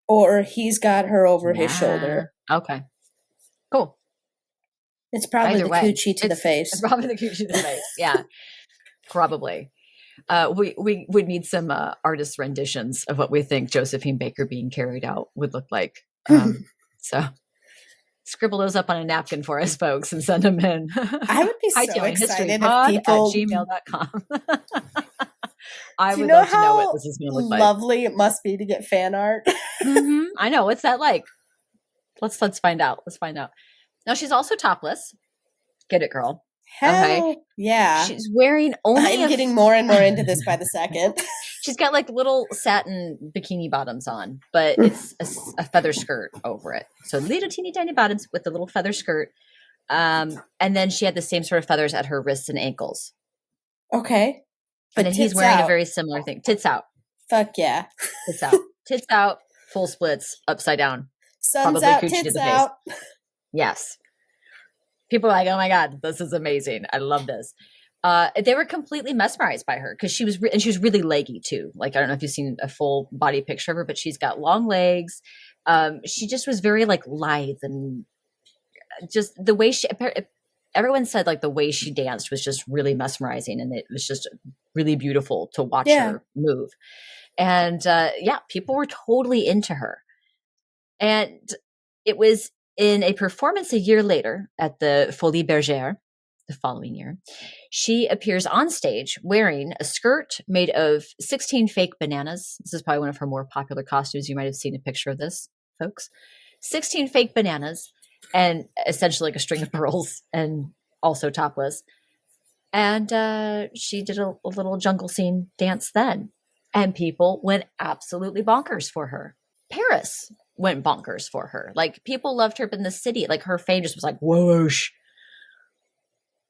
or he's got her over his shoulder. Okay. Cool. It's probably either the coochie to the face. It's probably the coochie to the face. Yeah. Probably. We would need some artist renditions of what we think Josephine Baker being carried out would look like. So scribble those up on a napkin for us, folks, and send them in. I would be so excited if people @gmail.com. I would love to know what this is going to look like. Lovely it must be to get fan art. I know. What's that like? Let's find out. Let's find out. Now she's also topless. Get it, girl. Hell yeah. She's wearing only. I'm getting more and more into this by the second. She's got like little satin bikini bottoms on, but it's a feather skirt over it. So little teeny tiny bottoms with a little feather skirt. And then she had the same sort of feathers at her wrists and ankles. Okay. And then he's wearing a very similar thing. Tits out. Fuck yeah. Tits out. Tits out. full splits, upside down. Sun's Probably out, coochie to tits the face. out. Yes. People are like, oh my God, this is amazing. I love this. They were completely mesmerized by her because she was really leggy too. Like, I don't know if you've seen a full body picture of her, but she's got long legs. She just was very like lithe, and just the way everyone said like the way she danced was just really mesmerizing, and it was just really beautiful to watch her move. And people were totally into her. And it was in a performance a year later at the Folies Bergère, the following year, she appears on stage wearing a skirt made of 16 fake bananas. This is probably one of her more popular costumes. You might have seen a picture of this, folks. 16 fake bananas and essentially like a string of pearls, and also topless. And she did a little jungle scene dance then. And people went absolutely bonkers for her. Paris went bonkers for her. Like, people loved her in the city. Like, her fame just was like, whoosh.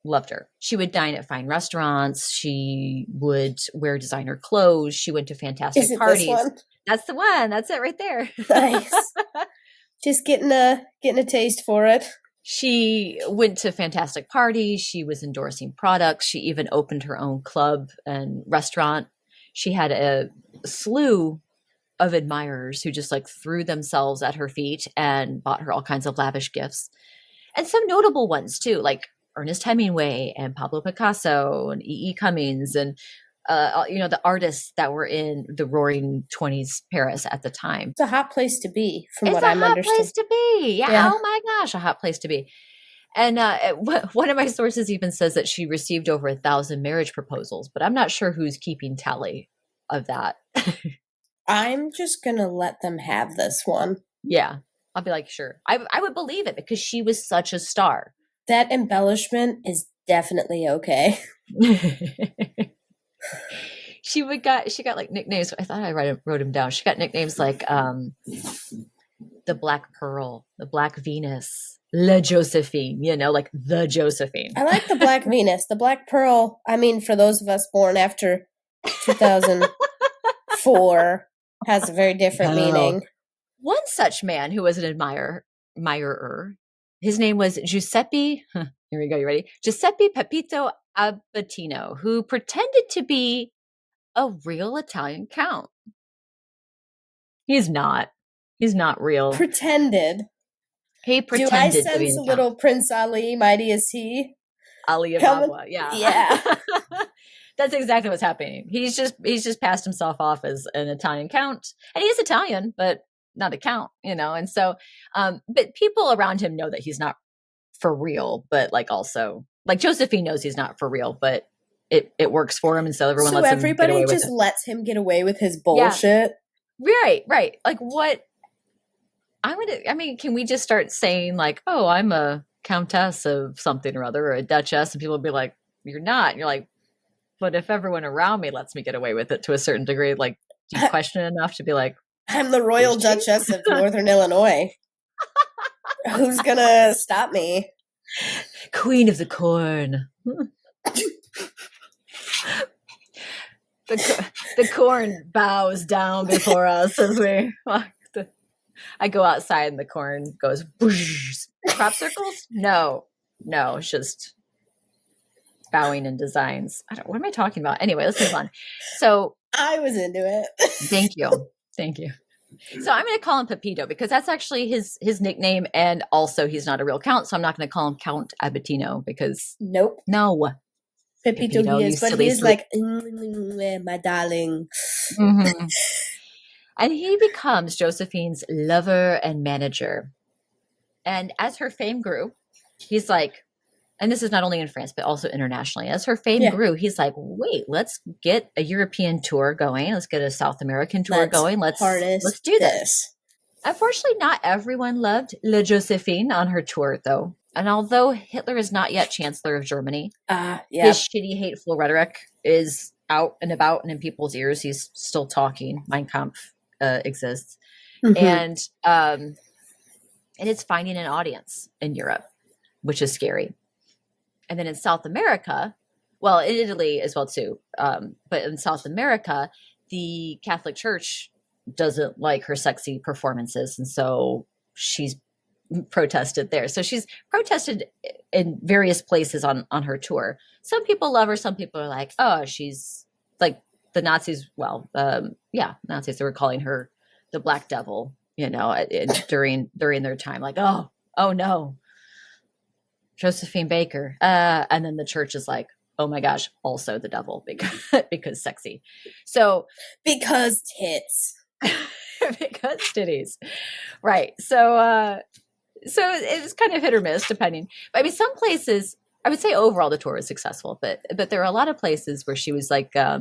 Loved her. She would dine at fine restaurants. She would wear designer clothes. She went to fantastic parties. This one? That's the one. That's it right there. Nice. Just getting a taste for it. She went to fantastic parties. She was endorsing products. She even opened her own club and restaurant. She had a slew of admirers who just like threw themselves at her feet and bought her all kinds of lavish gifts. And some notable ones too, like Ernest Hemingway and Pablo Picasso and E. E. Cummings and the artists that were in the Roaring 20s Paris at the time. It's a hot place to be, from what I'm understanding. It's a hot place to be. Yeah. Oh my gosh, a hot place to be. And one of my sources even says that she received over 1,000 marriage proposals, but I'm not sure who's keeping tally of that. I'm just going to let them have this one. Yeah. I'll be like, sure. I would believe it because she was such a star. That embellishment is definitely okay. She got like nicknames. I thought I wrote him down. She got nicknames like the Black Pearl, the Black Venus, La Josephine, like the Josephine. I like the Black Venus. The Black Pearl, I mean, for those of us born after 2004, has a very different meaning. One such man who was an admirer, his name was Giuseppe, here we go, you ready? Giuseppe Pepito Abatino, who pretended to be a real Italian count. He's not real. Pretended. He pretended. Do I sense sense a little Prince Ali, mighty is he? Ali Ababa, yeah. Yeah. That's exactly what's happening. He's just passed himself off as an Italian count, and he is Italian, but not a count, and so but people around him know that he's not for real, but like also like Josephine knows he's not for real, but it works for him, and so everyone lets him get away with it. Just lets him get away with his bullshit. Yeah. Right. Like, what can we just start saying like, oh, I'm a countess of something or other, or a duchess, and people will be like, you're not. And you're like, but if everyone around me lets me get away with it to a certain degree, like, do you question enough to be like, I'm the Royal Duchess of Northern Illinois. Who's gonna stop me? Queen of the corn. The corn bows down before us as we walk. I go outside and the corn goes whoosh. Crop circles? No, it's just bowing in designs. What am I talking about? Anyway, let's move on. So I was into it. Thank you. So I'm going to call him Pepito because that's actually his nickname, and also he's not a real count, so I'm not going to call him Count Abatino because no. Pepito he is, but he is like, my darling. Mm-hmm. And he becomes Josephine's lover and manager. And as her fame grew, he's like, and this is not only in France, but also internationally. As her fame grew, he's like, wait, let's get a European tour going. Let's get a South American tour going. Let's do this. Unfortunately, not everyone loved La Josephine on her tour, though. And although Hitler is not yet Chancellor of Germany, his shitty, hateful rhetoric is out and about and in people's ears. He's still talking. Mein Kampf exists. Mm-hmm. And it's finding an audience in Europe, which is scary. And then in South America, well, in Italy as well too, but in South America, the Catholic Church doesn't like her sexy performances, and so she's protested there. So she's protested in various places on her tour. Some people love her. Some people are like, oh, she's like the Nazis. Well, Nazis. They were calling her the Black Devil. During their time, like, oh no, Josephine Baker. And then the church is like, oh my gosh, also the devil because sexy. So because tits. because titties. Right. So it's kind of hit or miss depending. But I mean, some places, I would say overall the tour was successful, but there are a lot of places where she was like, how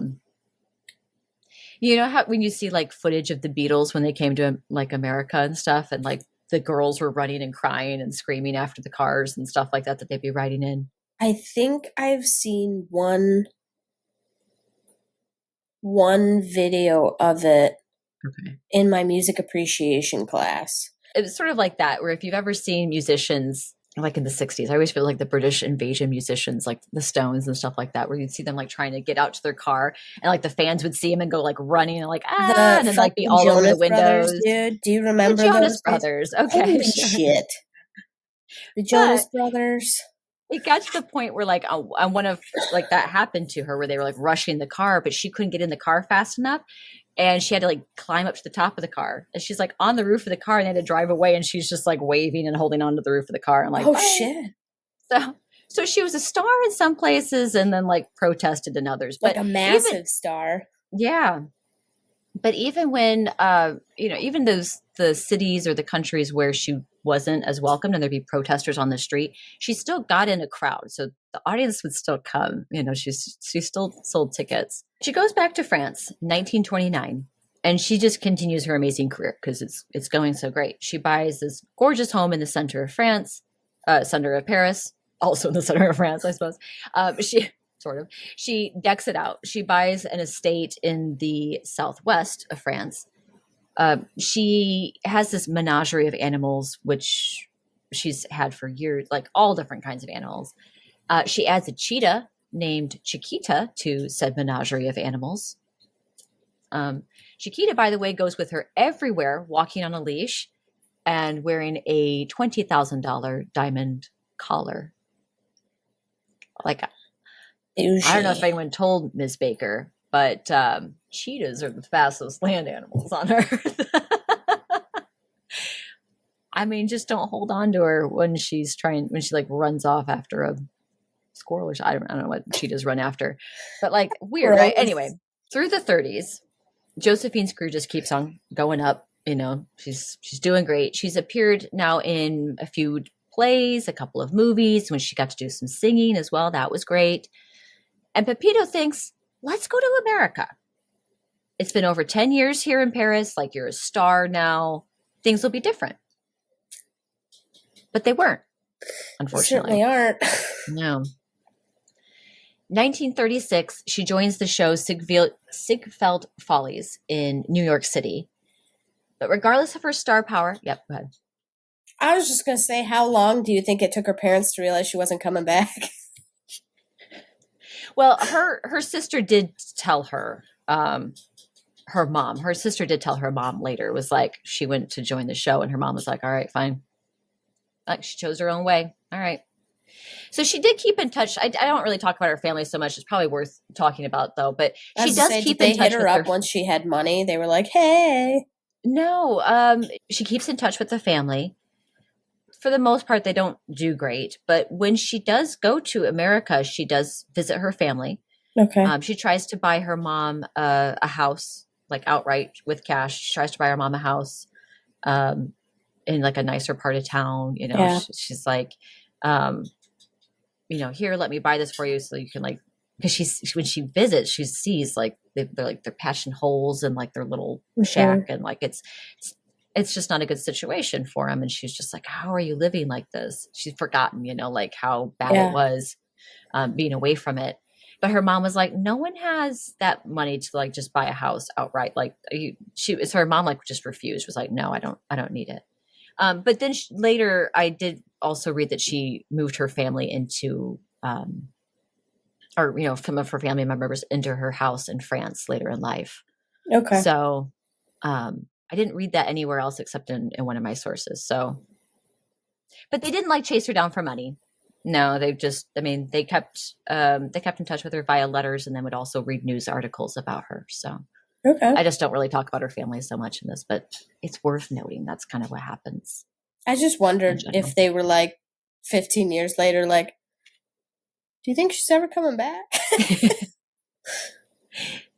when you see like footage of the Beatles when they came to like America and stuff, and like the girls were running and crying and screaming after the cars and stuff like that they'd be riding in. I think I've seen one video of it in my music appreciation class. It was sort of like that, where if you've ever seen musicians like in the 60s, I always feel like the British invasion musicians, like the Stones and stuff like that, where you'd see them like trying to get out to their car and like the fans would see them and go like running and like, and then like be all Jonas over the windows. Brothers, dude. Do you remember the Jonas Brothers? Okay. Holy shit. The Jonas Brothers. It got to the point where like on one of like that happened to her where they were like rushing the car, but she couldn't get in the car fast enough. And she had to like climb up to the top of the car. And she's like on the roof of the car and they had to drive away. And she's just like waving and holding onto the roof of the car. And like, oh shit. So she was a star in some places and then like protested in others. Like a massive star. Yeah. But even when, even the cities or the countries where she wasn't as welcomed and there'd be protesters on the street, she still got in a crowd. So the audience would still come, she still sold tickets. She goes back to France, 1929, and she just continues her amazing career because it's going so great. She buys this gorgeous home in the center of France, center of Paris, also in the center of France, I suppose. She decks it out. She buys an estate in the southwest of France. She has this menagerie of animals, which she's had for years, like all different kinds of animals. She adds a cheetah named Chiquita to said menagerie of animals. Chiquita, by the way, goes with her everywhere, walking on a leash and wearing a $20,000 diamond collar. Like, I don't know if anyone told Ms. Baker, but cheetahs are the fastest land animals on Earth. I mean, just don't hold on to her when she like runs off after a squirrel. I don't know what cheetahs run after, but like weird, right? Anyway, through the 30s, Josephine's career just keeps on going up. She's doing great. She's appeared now in a few plays, a couple of movies. When she got to do some singing as well, that was great. And Pepito thinks, let's go to America. It's been over 10 years here in Paris. Like, you're a star now. Things will be different. But they weren't, unfortunately. Certainly aren't. No. 1936, she joins the show Ziegfeld Follies in New York City. But regardless of her star power, yep, go ahead. I was just going to say, how long do you think it took her parents to realize she wasn't coming back? Well, her sister did tell her, her sister did tell her mom later. It was like she went to join the show and her mom was like, all right, fine. Like, she chose her own way. All right. So she did keep in touch. I don't really talk about her family so much. It's probably worth talking about, though. But she does keep in touch. They hit her up once she had money. They were like, hey. No, she keeps in touch with the family. For the most part, they don't do great. But when she does go to America, she does visit her family. Okay. She tries to buy her mom a house, like outright with cash. She tries to buy her mom a house in like a nicer part of town. She's like, here, let me buy this for you so you can like, because when she visits, she sees like they're patching holes in like their little shack, and like it's just not a good situation for him. And she's just like, how are you living like this? She's forgotten, like how bad it was being away from it. But her mom was like, no one has that money to like just buy a house outright. Like so her mom like just refused, was like, no, I don't need it. But then later I did also read that she moved her family into, some of her family members into her house in France later in life. Okay. So I didn't read that anywhere else except in one of my sources. So, but they didn't like chase her down for money. No, they just, I mean, they kept in touch with her via letters, and then would also read news articles about her. So Okay. I just don't really talk about her family so much in this, but it's worth noting. That's kind of what happens. I just wondered if they were like 15 years later, like, do you think she's ever coming back?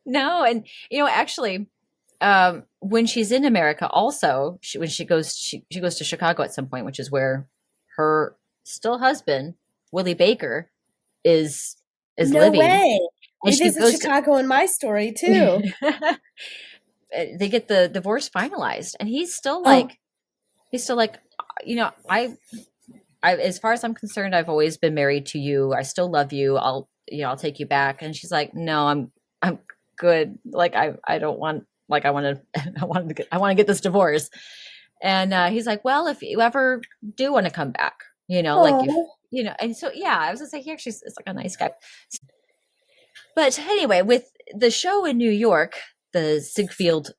No. And, actually, when she's in America, also, when she goes to Chicago at some point, which is where her still husband, Willie Baker, is no living. Way. And we visit Chicago in my story, too. They get the divorce finalized, and he's still like, I, as far as I'm concerned, I've always been married to you. I still love you. I'll take you back. And she's like, no, I'm good. Like, I don't want, like, I want to get this divorce. And he's like, well, if you ever do want to come back, like, if, and so, yeah, I was gonna say, he actually is like a nice guy. But anyway, with the show in New York, the Ziegfeld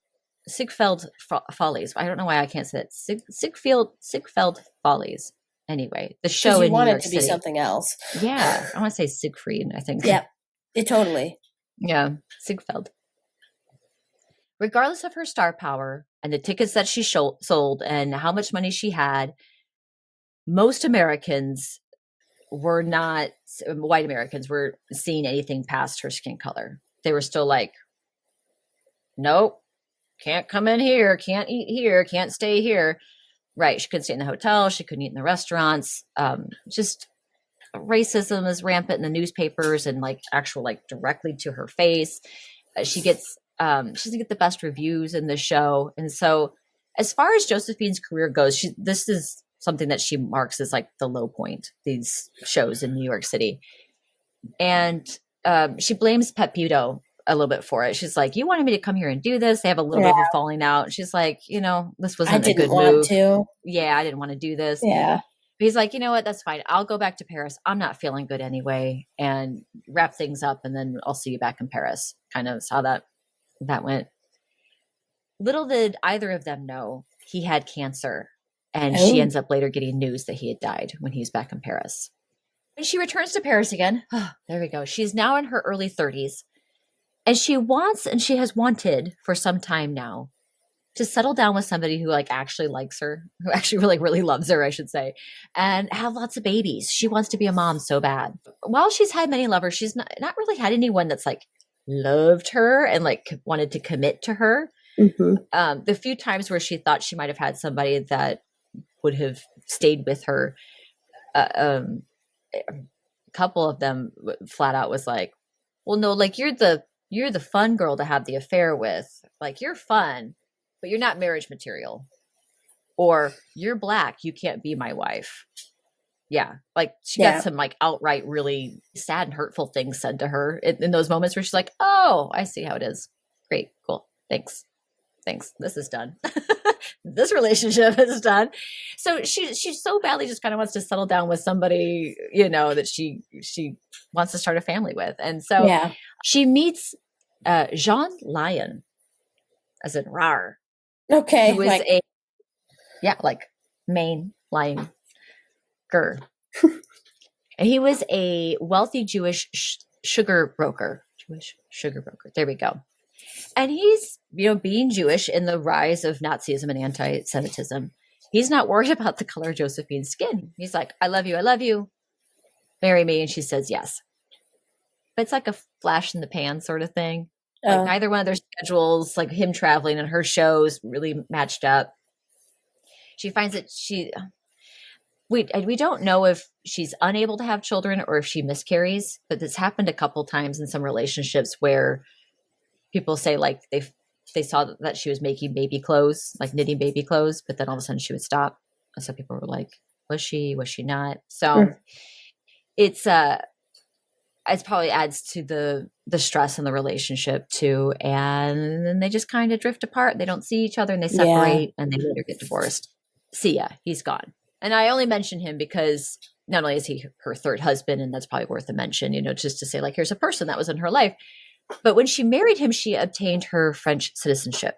Follies. I don't know why I can't say it. Ziegfeld Follies. Anyway, the show in New York City. You want it to be something else. Yeah, I want to say Siegfried, I think. Yeah, totally. Yeah, Ziegfeld. Regardless of her star power and the tickets that she sold and how much money she had, most Americans were not, white Americans were seeing anything past her skin color. They were still like, nope, can't come in here, can't eat here, can't stay here. Right. She couldn't stay in the hotel. She couldn't eat in the restaurants. Just racism is rampant in the newspapers and like actual, like directly to her face. She doesn't get the best reviews in the show. And so as far as Josephine's career goes, this is something that she marks as like the low point, these shows in New York City. And she blames Pet Budo a little bit for it. She's like, you wanted me to come here and do this. They have a little bit of a falling out. She's like, this wasn't a good move. Yeah, I didn't want to do this. Yeah. But he's like, you know what? That's fine. I'll go back to Paris. I'm not feeling good anyway, and wrap things up, and then I'll see you back in Paris. Kind of how that went. Little did either of them know he had cancer, and she ends up later getting news that he had died when he's back in Paris. When she returns to Paris again, there we go. She's now in her early 30s. And she has wanted for some time now to settle down with somebody who like actually likes her, who actually really, really loves her, I should say, and have lots of babies. She wants to be a mom so bad. While she's had many lovers, she's not really had anyone that's like loved her and like wanted to commit to her. Mm-hmm. The few times where she thought she might have had somebody that would have stayed with her, a couple of them flat out was like, well, no, like you're the fun girl to have the affair with. Like, you're fun, but you're not marriage material. Or you're black, you can't be my wife. Yeah. Like she got some like outright really sad and hurtful things said to her in those moments where she's like, oh, I see how it is. Great. Cool. Thanks. This is done. This relationship is done. So she so badly just kind of wants to settle down with somebody, that she wants to start a family with. And so she meets Jean Lion, as in rar. Okay. Who is like Maine Lion. And he was a wealthy Jewish sugar broker. There we go. And he's, being Jewish in the rise of Nazism and anti-Semitism, he's not worried about the color of Josephine's skin. He's like, I love you. Marry me. And she says yes. But it's like a flash in the pan sort of thing. Like neither one of their schedules, like him traveling and her shows, really matched up. She finds that we don't know if she's unable to have children or if she miscarries, but this happened a couple times in some relationships where people say like they saw that she was making baby clothes, like knitting baby clothes, but then all of a sudden she would stop. And so people were like, was she not? So it's probably adds to the stress in the relationship too. And then they just kind of drift apart. They don't see each other and they separate and they later get divorced. See ya. He's gone. And I only mention him because not only is he her third husband, and that's probably worth a mention, just to say like, here's a person that was in her life. But when she married him, she obtained her French citizenship.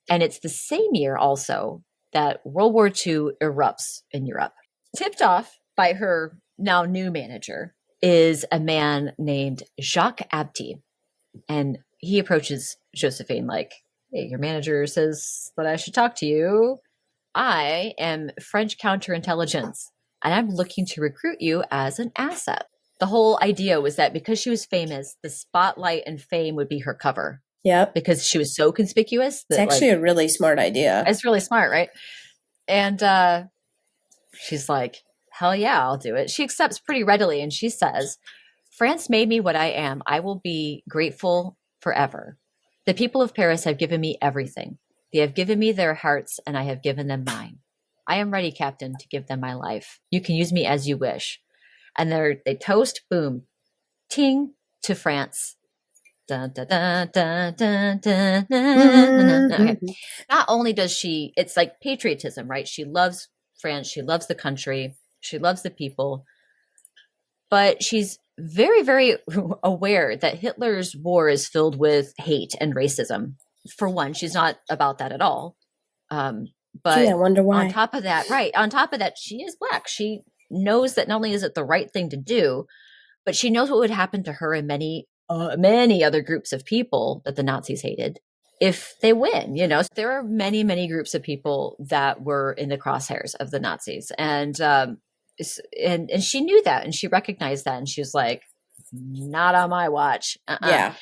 And it's the same year also that World War II erupts in Europe. Tipped off by her now new manager is a man named Jacques Abti. And he approaches Josephine like, hey, your manager says that I should talk to you. I am French counterintelligence, and I'm looking to recruit you as an asset. The whole idea was that because she was famous, the spotlight and fame would be her cover. Yep. Because she was so conspicuous. That, it's actually a really smart idea. It's really smart, right? And she's like, hell yeah, I'll do it. She accepts pretty readily, and she says, France made me what I am. I will be grateful forever. The people of Paris have given me everything. They have given me their hearts, and I have given them mine. I am ready, Captain, to give them my life. You can use me as you wish. And they toast, boom, ting, to France. Dun, dun, dun, dun, dun, dun, dun. Okay. Not only does she, it's like patriotism, right? She loves France. She loves the country. She loves the people. But she's very, very aware that Hitler's war is filled with hate and racism. For one, she's not about that at all. But Gee, I wonder why. On top of that, she is Black. She knows that not only is it the right thing to do, but she knows what would happen to her and many other groups of people that the Nazis hated if they win. You know, there are many, many groups of people that were in the crosshairs of the Nazis, and she knew that, and she recognized that, and she was like, "Not on my watch." Yeah.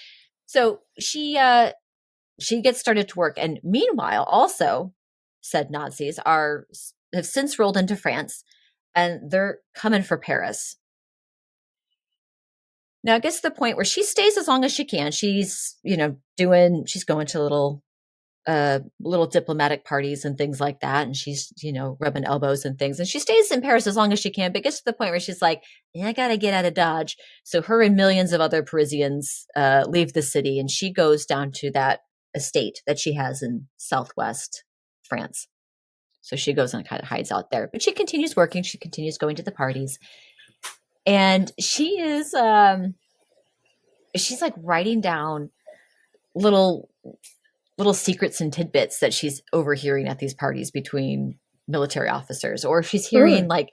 So she gets started to work, and meanwhile, also, said Nazis have since rolled into France, and they're coming for Paris. Now it gets to the point where she stays as long as she can. She's, she's going to little diplomatic parties and things like that. And she's, rubbing elbows and things. And she stays in Paris as long as she can, but it gets to the point where she's like, yeah, I got to get out of Dodge. So her and millions of other Parisians leave the city, and she goes down to that estate that she has in Southwest France. So she goes and kind of hides out there, but she continues working. She continues going to the parties. And she is, she's like writing down little secrets and tidbits that she's overhearing at these parties between military officers, or if she's hearing like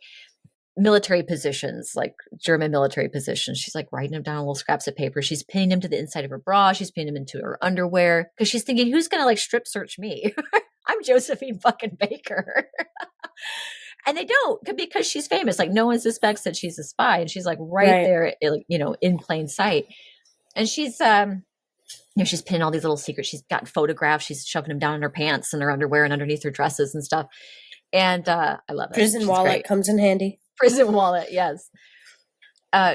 military positions, like German military positions, she's like writing them down on little scraps of paper. She's pinning them to the inside of her bra. She's pinning them into her underwear because she's thinking, who's going to like strip search me? I'm Josephine fucking Baker. And they don't, because she's famous. Like no one suspects that she's a spy, and she's like right there, in plain sight. And she's, she's pinning all these little secrets. She's got photographs. She's shoving them down in her pants and her underwear and underneath her dresses and stuff. And I love it. Prison wallet comes in handy. Prison wallet, yes.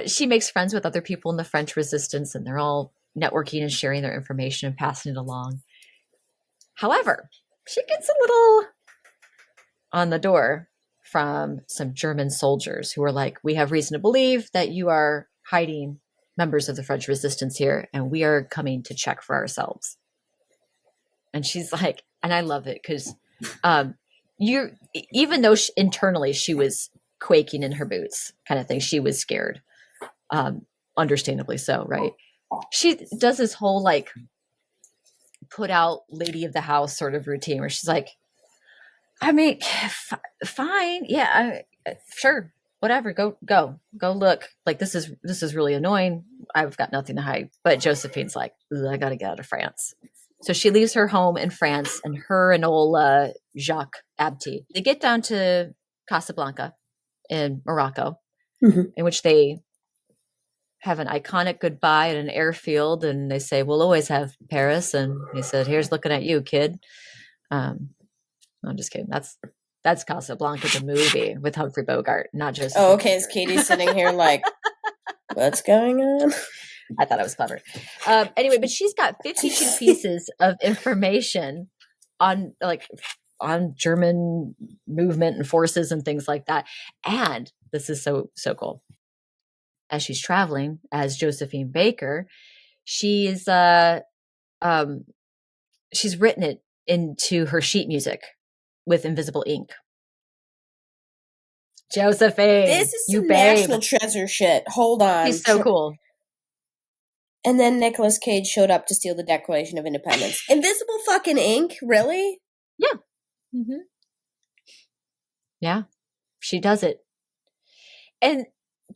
She makes friends with other people in the French resistance, and they're all networking and sharing their information and passing it along. However, she gets a little on the door from some German soldiers who are like, we have reason to believe that you are hiding members of the French resistance here, and we are coming to check for ourselves. And she's like, and I love it because even though internally she was quaking in her boots kind of thing, she was scared, understandably so, right? She does this whole like put out lady of the house sort of routine where she's like, I mean, fine. Yeah, sure. Whatever. Go look. Like, this is really annoying. I've got nothing to hide. But Josephine's like, I got to get out of France. So she leaves her home in France, and her and old Jacques Abti, they get down to Casablanca in Morocco, in which they have an iconic goodbye at an airfield, and they say, we'll always have Paris. And he said, here's looking at you, kid. I'm just kidding. That's Casablanca, the movie with Humphrey Bogart, not Joseph. Oh, okay. Is Katie sitting here like, what's going on? I thought I was clever. Anyway, but she's got 52 pieces of information on German movement and forces and things like that. And this is so cool. As she's traveling as Josephine Baker, she's written it into her sheet music with invisible ink. Josephine, this is some national treasure shit. Hold on. She's so cool. And then Nicolas Cage showed up to steal the Declaration of Independence. Invisible fucking ink? Really? Yeah. Mm-hmm. Yeah. She does it. And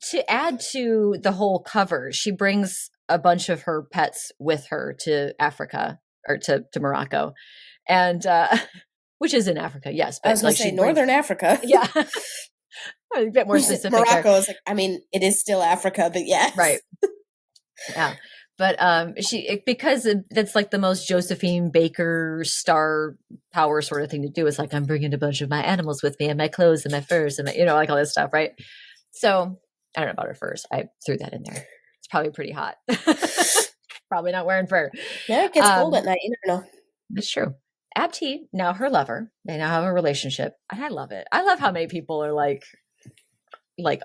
to add to the whole cover, she brings a bunch of her pets with her to Africa or to Morocco. And which is in Africa, yes. But I was going to say Northern Africa. Yeah. A bit more specific. Morocco is like, I mean, it is still Africa, but yes. Right. Yeah. But because that's like the most Josephine Baker star power sort of thing to do is like, I'm bringing a bunch of my animals with me and my clothes and my furs and my, like all this stuff. Right. So I don't know about her furs. I threw that in there. It's probably pretty hot. Probably not wearing fur. Yeah, it gets cold at night. You never know. It's true. Abti, now her lover, they now have a relationship. And I love it. I love how many people are like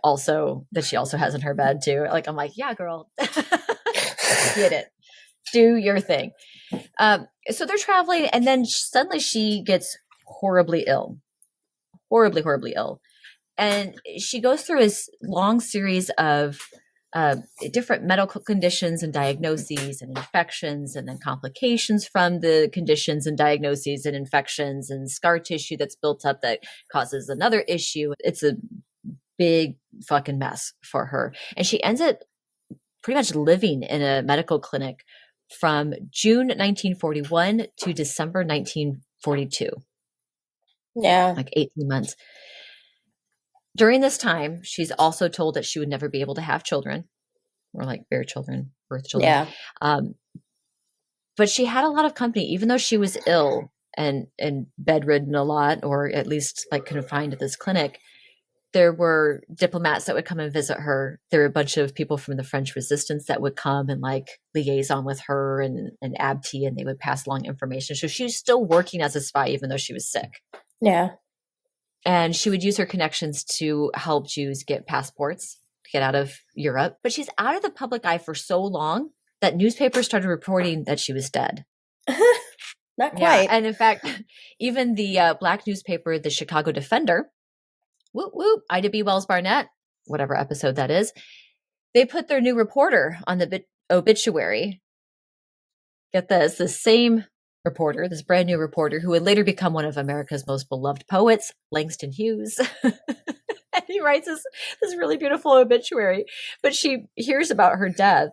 also that she also has in her bed too. Like, I'm like, yeah, girl, get it. Do your thing. So they're traveling and then suddenly she gets horribly ill. Horribly ill. And she goes through a long series of different medical conditions and diagnoses and infections and then complications from the conditions and diagnoses and infections and scar tissue that's built up that causes another issue. It's a big fucking mess for her. And she ends up pretty much living in a medical clinic from June 1941 to December 1942. Yeah. Like 18 months. During this time, she's also told that she would never be able to have children or like bear children, birth children. Yeah. But she had a lot of company, even though she was ill and bedridden a lot, or at least like confined to this clinic. There were diplomats that would come and visit her. There were a bunch of people from the French resistance that would come and like liaison with her and Abti, and they would pass along information. So she was still working as a spy, even though she was sick. Yeah. And she would use her connections to help Jews get passports to get out of Europe. But she's out of the public eye for so long that newspapers started reporting that she was dead. Not quite. Yeah. And in fact, even the black newspaper, the Chicago Defender, whoop, whoop, Ida B. Wells Barnett, whatever episode that is, they put their new reporter on the obituary. Get this, the same reporter, this brand new reporter who would later become one of America's most beloved poets, Langston Hughes. And he writes this really beautiful obituary, but she hears about her death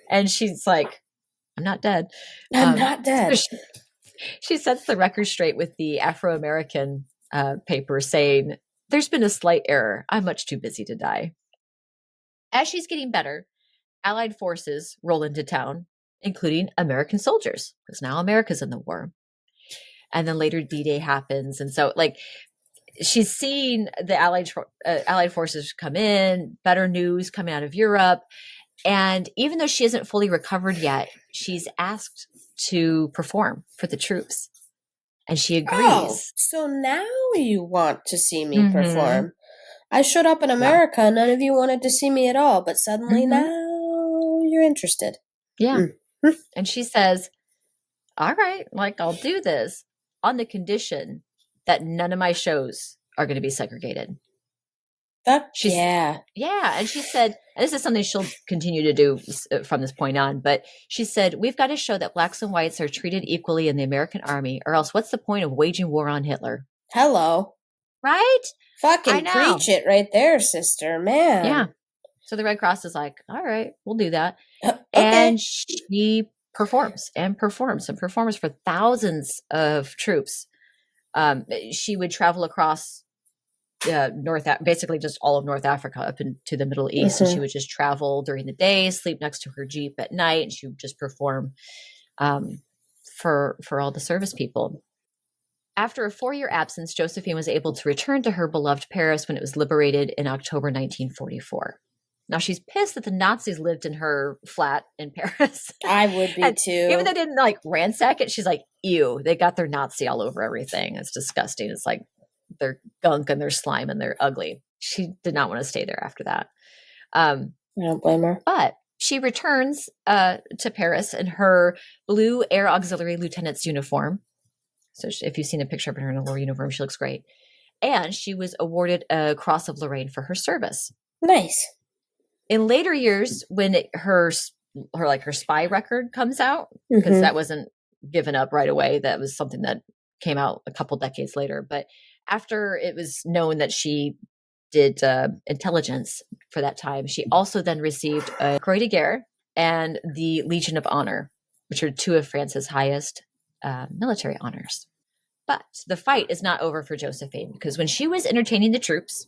and she's like, I'm not dead. I'm not dead. So she sets the record straight with the Afro-American paper saying, there's been a slight error. I'm much too busy to die. As she's getting better, Allied forces roll into town, including American soldiers, because now America's in the war. And then later D-Day happens. And so like she's seen the Allied forces come in, better news coming out of Europe. And even though she isn't fully recovered yet, she's asked to perform for the troops. And she agrees. Oh, so now you want to see me perform. I showed up in America. Yeah. None of you wanted to see me at all. But suddenly now you're interested. Yeah. And she says, all right, like I'll do this on the condition that none of my shows are going to be segregated. Yeah. And she said, and this is something she'll continue to do from this point on, but she said, we've got to show that blacks and whites are treated equally in the American army, or else what's the point of waging war on Hitler? Hello. Right? Fucking preach it right there, sister, man. Yeah. So the Red Cross is like, all right, we'll do that. Okay. And she performs for thousands of troops. She would travel across basically just all of North Africa up into the Middle East. And she would just travel during the day, sleep next to her Jeep at night, and she would just perform for all the service people. After a 4-year absence, Josephine was able to return to her beloved Paris when it was liberated in October 1944. Now she's pissed that the Nazis lived in her flat in Paris. I would be too. Even though they didn't like ransack it, she's like, ew, they got their Nazi all over everything. It's disgusting. It's like their gunk and their slime and they're ugly. She did not want to stay there after that. I don't blame her. But she returns to Paris in her blue Air Auxiliary Lieutenant's uniform. So if you've seen a picture of her in a war uniform, she looks great. And she was awarded a Cross of Lorraine for her service. Nice. In later years, when her her spy record comes out, because Mm-hmm. that wasn't given up right away. That was something that came out a couple decades later. But after it was known that she did intelligence for that time, she also then received a Croix de Guerre and the Legion of Honor, which are two of France's highest military honors. But the fight is not over for Josephine, because when she was entertaining the troops,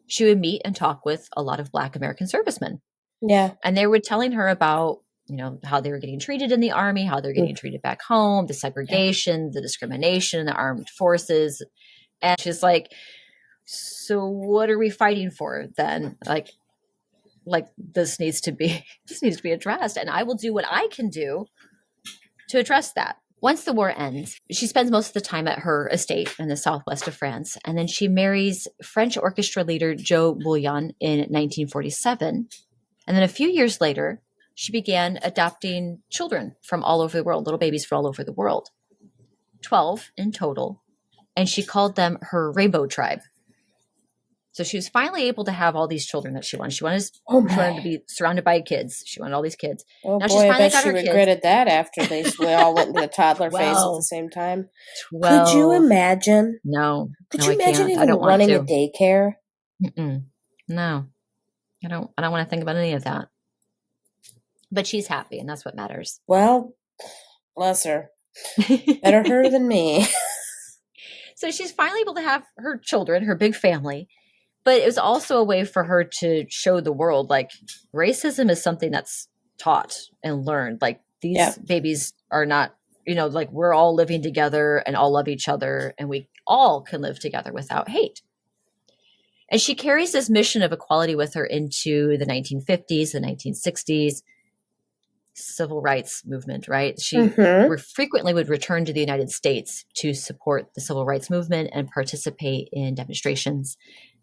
she would meet and talk with a lot of Black American servicemen. Yeah. And they were telling her about, how they were getting treated in the army, how they're getting treated back home, the segregation, the discrimination in the armed forces. And she's like, so what are we fighting for then? Like this needs to be addressed. And I will do what I can do to address that. Once the war ends, she spends most of the time at her estate in the southwest of France. And then she marries French orchestra leader Joe Bouillon in 1947. And then a few years later, she began adopting children from all over the world, little babies from all over the world, 12 in total. And she called them her Rainbow Tribe. So she was finally able to have all these children that she wanted. She wanted to be surrounded by kids. She wanted all these kids. Oh now boy, I bet she regretted that after we all went into the toddler phase at the same time. 12. Could you imagine? No. Could you imagine even running a daycare? No. I don't want to think about any of that. But she's happy, and that's what matters. Well, bless her. Better her than me. So she's finally able to have her children, her big family. But it was also a way for her to show the world, like, racism is something that's taught and learned. Like, these babies are not, like, we're all living together and all love each other, and we all can live together without hate. And she carries this mission of equality with her into the 1950s, the 1960s, civil rights movement, right? She frequently would return to the United States to support the civil rights movement and participate in demonstrations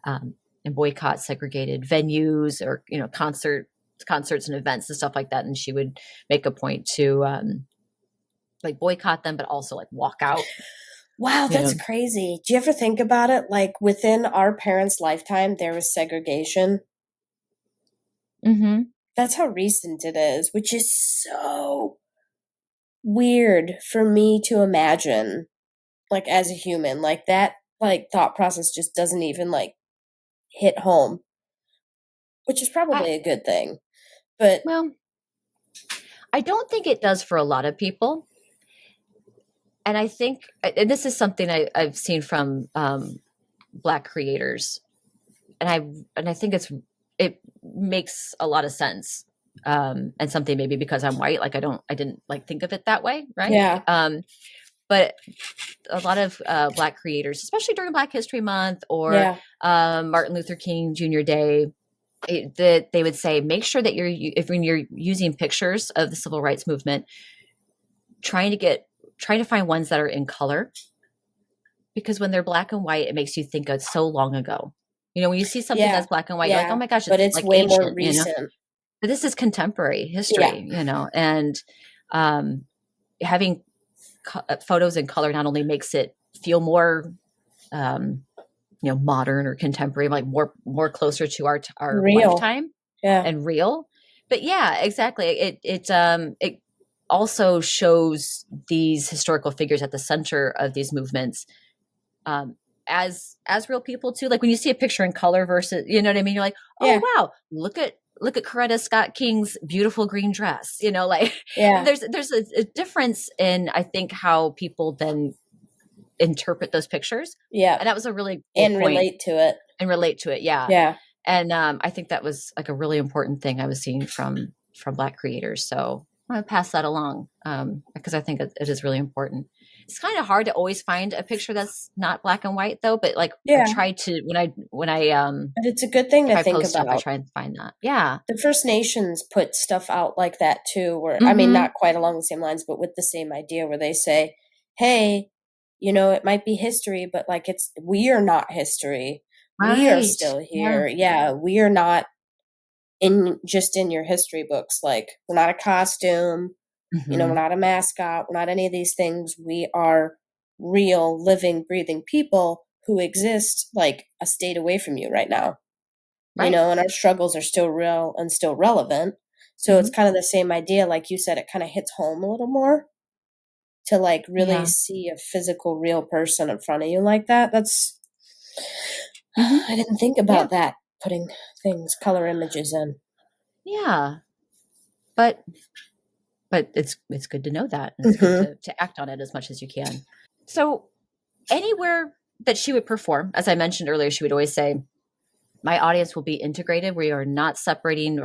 and boycott segregated venues or, concerts and events and stuff like that. And she would make a point to boycott them, but also walk out. Wow, that's crazy. Do you ever think about it? Like, within our parents' lifetime, there was segregation. Mm-hmm. That's how recent it is, which is so weird for me to imagine, as a human. That, thought process just doesn't even, hit home, which is probably a good thing. But, well, I don't think it does for a lot of people. And I think, and this is something I've seen from Black creators, and I think it makes a lot of sense, and something maybe because I'm white, I didn't think of it that way, right? Yeah. But a lot of Black creators, especially during Black History Month or Martin Luther King Jr. Day, that they would say, make sure that when you're using pictures of the civil rights movement, trying to find ones that are in color, because when they're black and white, it makes you think of so long ago. When you see something that's black and white, you're like, oh my gosh, it's way ancient, more recent. But this is contemporary history, and having photos in color not only makes it feel more, modern or contemporary, more closer to our real. lifetime, and real. But yeah, exactly. It also shows these historical figures at the center of these movements as real people too. Like when you see a picture in color versus, you know what I mean? You're like, oh wow, look at Coretta Scott King's beautiful green dress. There's a difference in, I think, how people then interpret those pictures. Yeah. And that was a really good point. Relate to it. Yeah. Yeah. And I think that was a really important thing I was seeing from Black creators. So I'm going to pass that along because I think it is really important. It's kind of hard to always find a picture that's not black and white, though. But I try to when I But it's a good thing to think about. I try and find that. Yeah, the First Nations put stuff out like that too. Where I mean, not quite along the same lines, but with the same idea, where they say, "Hey, it might be history, but we are not history. Right. We are still here. Yeah, we are not in your history books. We're not a costume. We're not a mascot. We're not any of these things. We are real, living, breathing people who exist a state away from you right now. Right. And our struggles are still real and still relevant. So it's kind of the same idea. Like you said, it kind of hits home a little more to like really Yeah. see a physical, real person in front of you like that. That's, Hmm. I didn't think Yeah. about that, putting things, color images in. Yeah. But it's good to know that, and it's good Mm-hmm. to act on it as much as you can. So anywhere that she would perform, as I mentioned earlier, she would always say, my audience will be integrated. We're not separating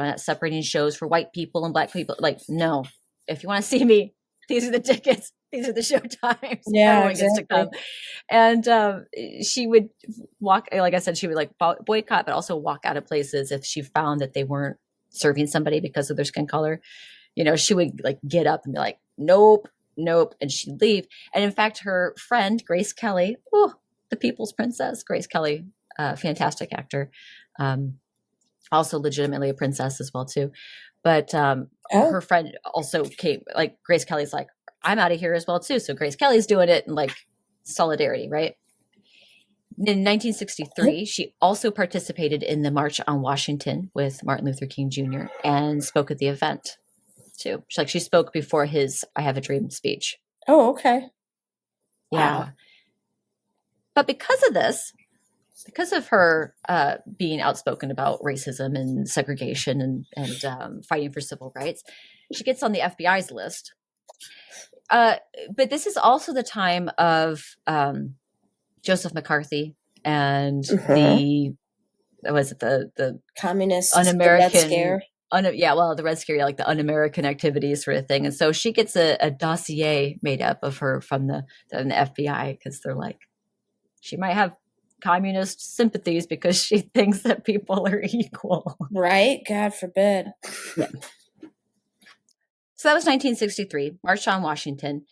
shows for white people and black people. Like, no, if you want to see me, these are the tickets. These are the show times. Yeah, Everyone gets to exactly. come. And she would walk, like I said, she would like boycott, but also walk out of places if she found that they weren't serving somebody because of their skin color. She would like get up and be like, nope, nope. And she'd leave. And in fact, her friend, Grace Kelly, the people's princess, Grace Kelly, fantastic actor. Also legitimately a princess as well too. But her friend also came, like Grace Kelly's like, I'm out of here as well too. So Grace Kelly's doing it in like solidarity, right? In 1963, she also participated in the March on Washington with Martin Luther King Jr. and spoke at the event too. She spoke before his I Have a Dream speech. Oh, okay. Yeah. Wow. But because of her being outspoken about racism and segregation and fighting for civil rights, she gets on the FBI's list. But this is also the time of Joseph McCarthy and the communists, the Red un-American, Scare. The Red Scare, like the un-American activities sort of thing. And so she gets a dossier made up of her from the FBI because they're like, she might have communist sympathies because she thinks that people are equal. Right? God forbid. Yeah. So that was 1963, March on Washington.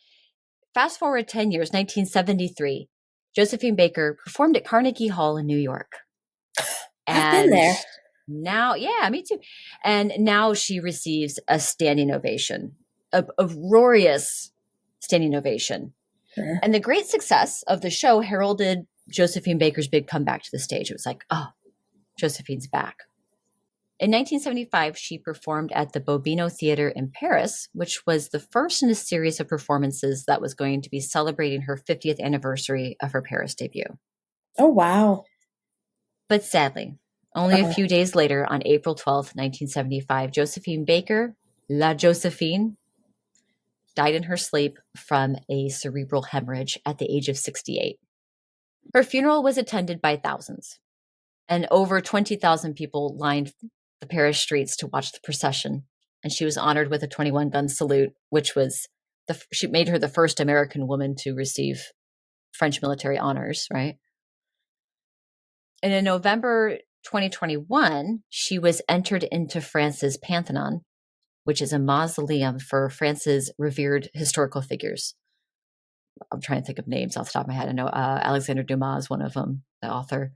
Fast forward 10 years, 1973, Josephine Baker performed at Carnegie Hall in New York. I've been there. Now, yeah, me too. And now she receives a standing ovation, a roarious standing ovation. Sure. And the great success of the show heralded Josephine Baker's big comeback to the stage. It was like, oh, Josephine's back. In 1975, she performed at the Bobino Theater in Paris, which was the first in a series of performances that was going to be celebrating her 50th anniversary of her Paris debut. Oh, wow. But sadly, only a few days later, on April 12th, 1975, Josephine Baker, La Josephine, died in her sleep from a cerebral hemorrhage at the age of 68. Her funeral was attended by thousands, and over 20,000 people lined the Paris streets to watch the procession. And she was honored with a 21-gun salute, which was she made her the first American woman to receive French military honors, right? And in November 2021, she was entered into France's Pantheon, which is a mausoleum for France's revered historical figures. I'm trying to think of names off the top of my head. I know Alexander Dumas is one of them, the author.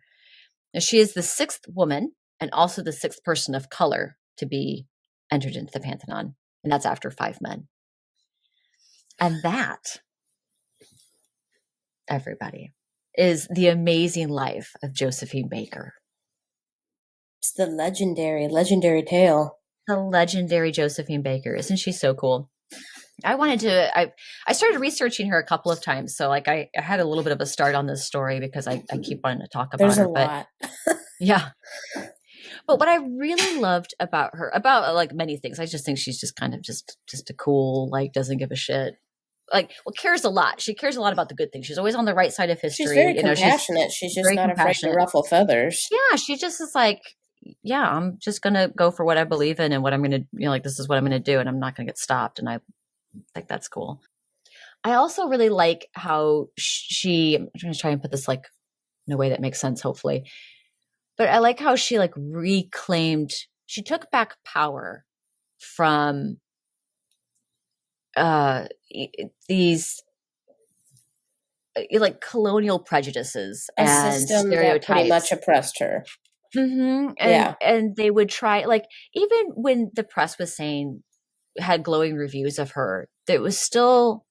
And she is the sixth woman and also the sixth person of color to be entered into the Pantheon. And that's after 5 men. And that, everybody, is the amazing life of Josephine Baker. It's the legendary tale. The legendary Josephine Baker. Isn't she so cool? I started researching her a couple of times. So like I had a little bit of a start on this story because I keep wanting to talk about There's her. a lot. Yeah. But what I really loved about her, about like many things, I just think she's just kind of just a cool, like doesn't give a shit. Like, well, cares a lot. She cares a lot about the good things. She's always on the right side of history. She's very compassionate. She's just not afraid to ruffle feathers. Yeah, she just is like, yeah, I'm just going to go for what I believe in and what I'm going to, like, this is what I'm going to do and I'm not going to get stopped. And I think that's cool. I also really like how I'm trying to try and put this like in a way that makes sense, hopefully. But I like how she like she took back power from these like colonial prejudices and system stereotypes that pretty much oppressed her. Mm-hmm. And they would try, like, even when the press was saying, had glowing reviews of her, it was still.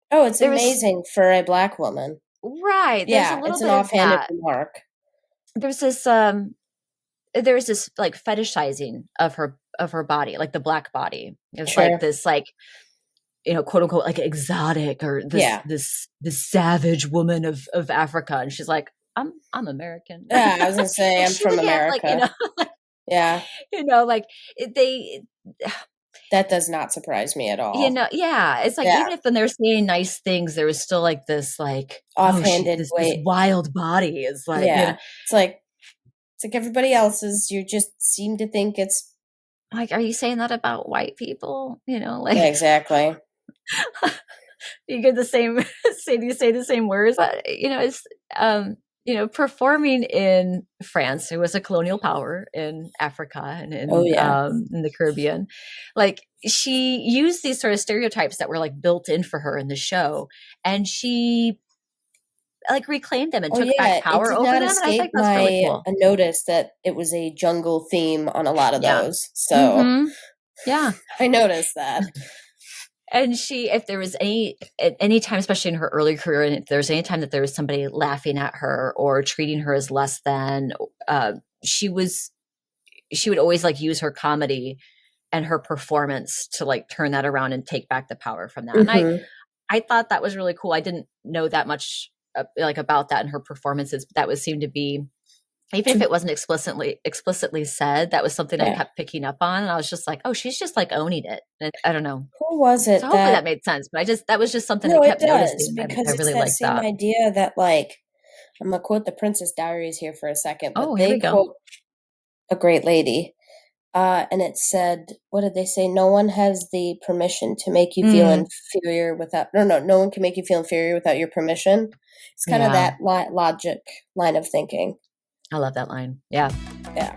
Oh, it's amazing for a Black woman. Right. Yeah, it's an offhanded remark. There's this there's this like fetishizing of her body, like the black body. It's like Sure. this, like, quote unquote, like exotic, or Yeah. this savage woman of Africa. And she's like, I'm American. Yeah, I was gonna say Like I'm she from would have, like, America. Yeah, like they, that does not surprise me at all. yeah, it's like, Yeah, even if when they're saying nice things, there was still like this, like, oh, offhanded this way. wild body is like, Yeah, it's like everybody else's. You just seem to think it's like, are you saying that about white people? Like, yeah, exactly. you get the same you say the same words, but it's performing in France, who was a colonial power in Africa and Oh yeah. in the Caribbean. Like, she used these sort of stereotypes that were like built in for her in the show, and she like reclaimed them and Oh took back yeah. It power did over not them, and I escape think that's really my cool. notice that it was a jungle theme on a lot of Yeah. those. So Yeah. I noticed that. And if there was at any time, especially in her early career, and if there's any time that there was somebody laughing at her or treating her as less than, she would always like use her comedy and her performance to like turn that around and take back the power from that. And I thought that was really cool. I didn't know that much like about that in her performances, but that would seem to be, even if it wasn't explicitly said, that was something I Yeah. kept picking up on. And I was just like, oh, she's just like owning it. And I don't know. Who was it So hopefully that made sense. But that was just something I No, it kept does, noticing. because I it's really that liked same that. idea that, like, I'm gonna quote the Princess Diaries here for a second, but Oh, here they we go. quote a great lady, and it said, what did they say? No one has the permission to make you feel inferior without. No one can make you feel inferior without your permission. It's kind of Yeah. that logic line of thinking. I love that line. Yeah. Yeah.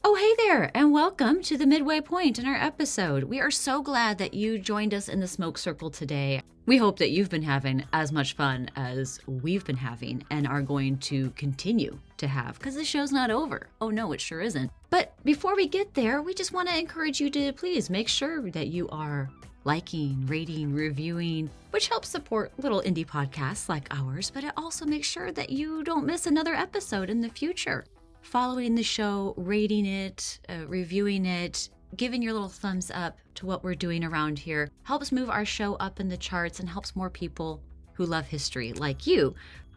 Oh, hey there, and welcome to the midway point in our episode. We are so glad that you joined us in the Smoke Circle today. We hope that you've been having as much fun as we've been having and are going to continue to have, because the show's not over. Oh no, it sure isn't. But before we get there, we just want to encourage you to please make sure that you are liking, rating, reviewing, which helps support little indie podcasts like ours, but it also makes sure that you don't miss another episode in the future. Following the show, rating it, reviewing it, giving your little thumbs up to what we're doing around here helps move our show up in the charts and helps more people who love history like you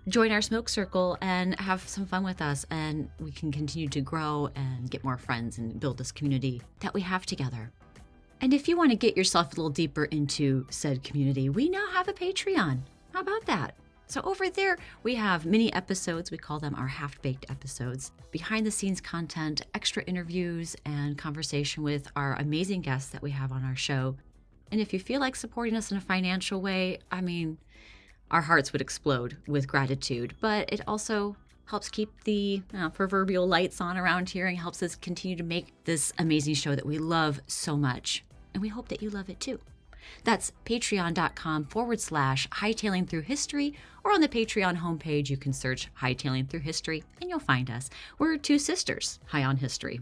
join our smoke circle and have some fun with us, and we can continue to grow and get more friends and build this community that we have together. And if you want to get yourself a little deeper into said community, we now have a Patreon. How about that? So over there, we have mini episodes. We call them our half-baked episodes. Behind the scenes content, extra interviews, and conversation with our amazing guests that we have on our show. And if you feel like supporting us in a financial way, I mean, our hearts would explode with gratitude. But it also helps keep the proverbial lights on around here and helps us continue to make this amazing show that we love so much. And we hope that you love it too. That's patreon.com/hightailing through history, or on the Patreon homepage, you can search Hightailing Through History and you'll find us. We're two sisters, high on history.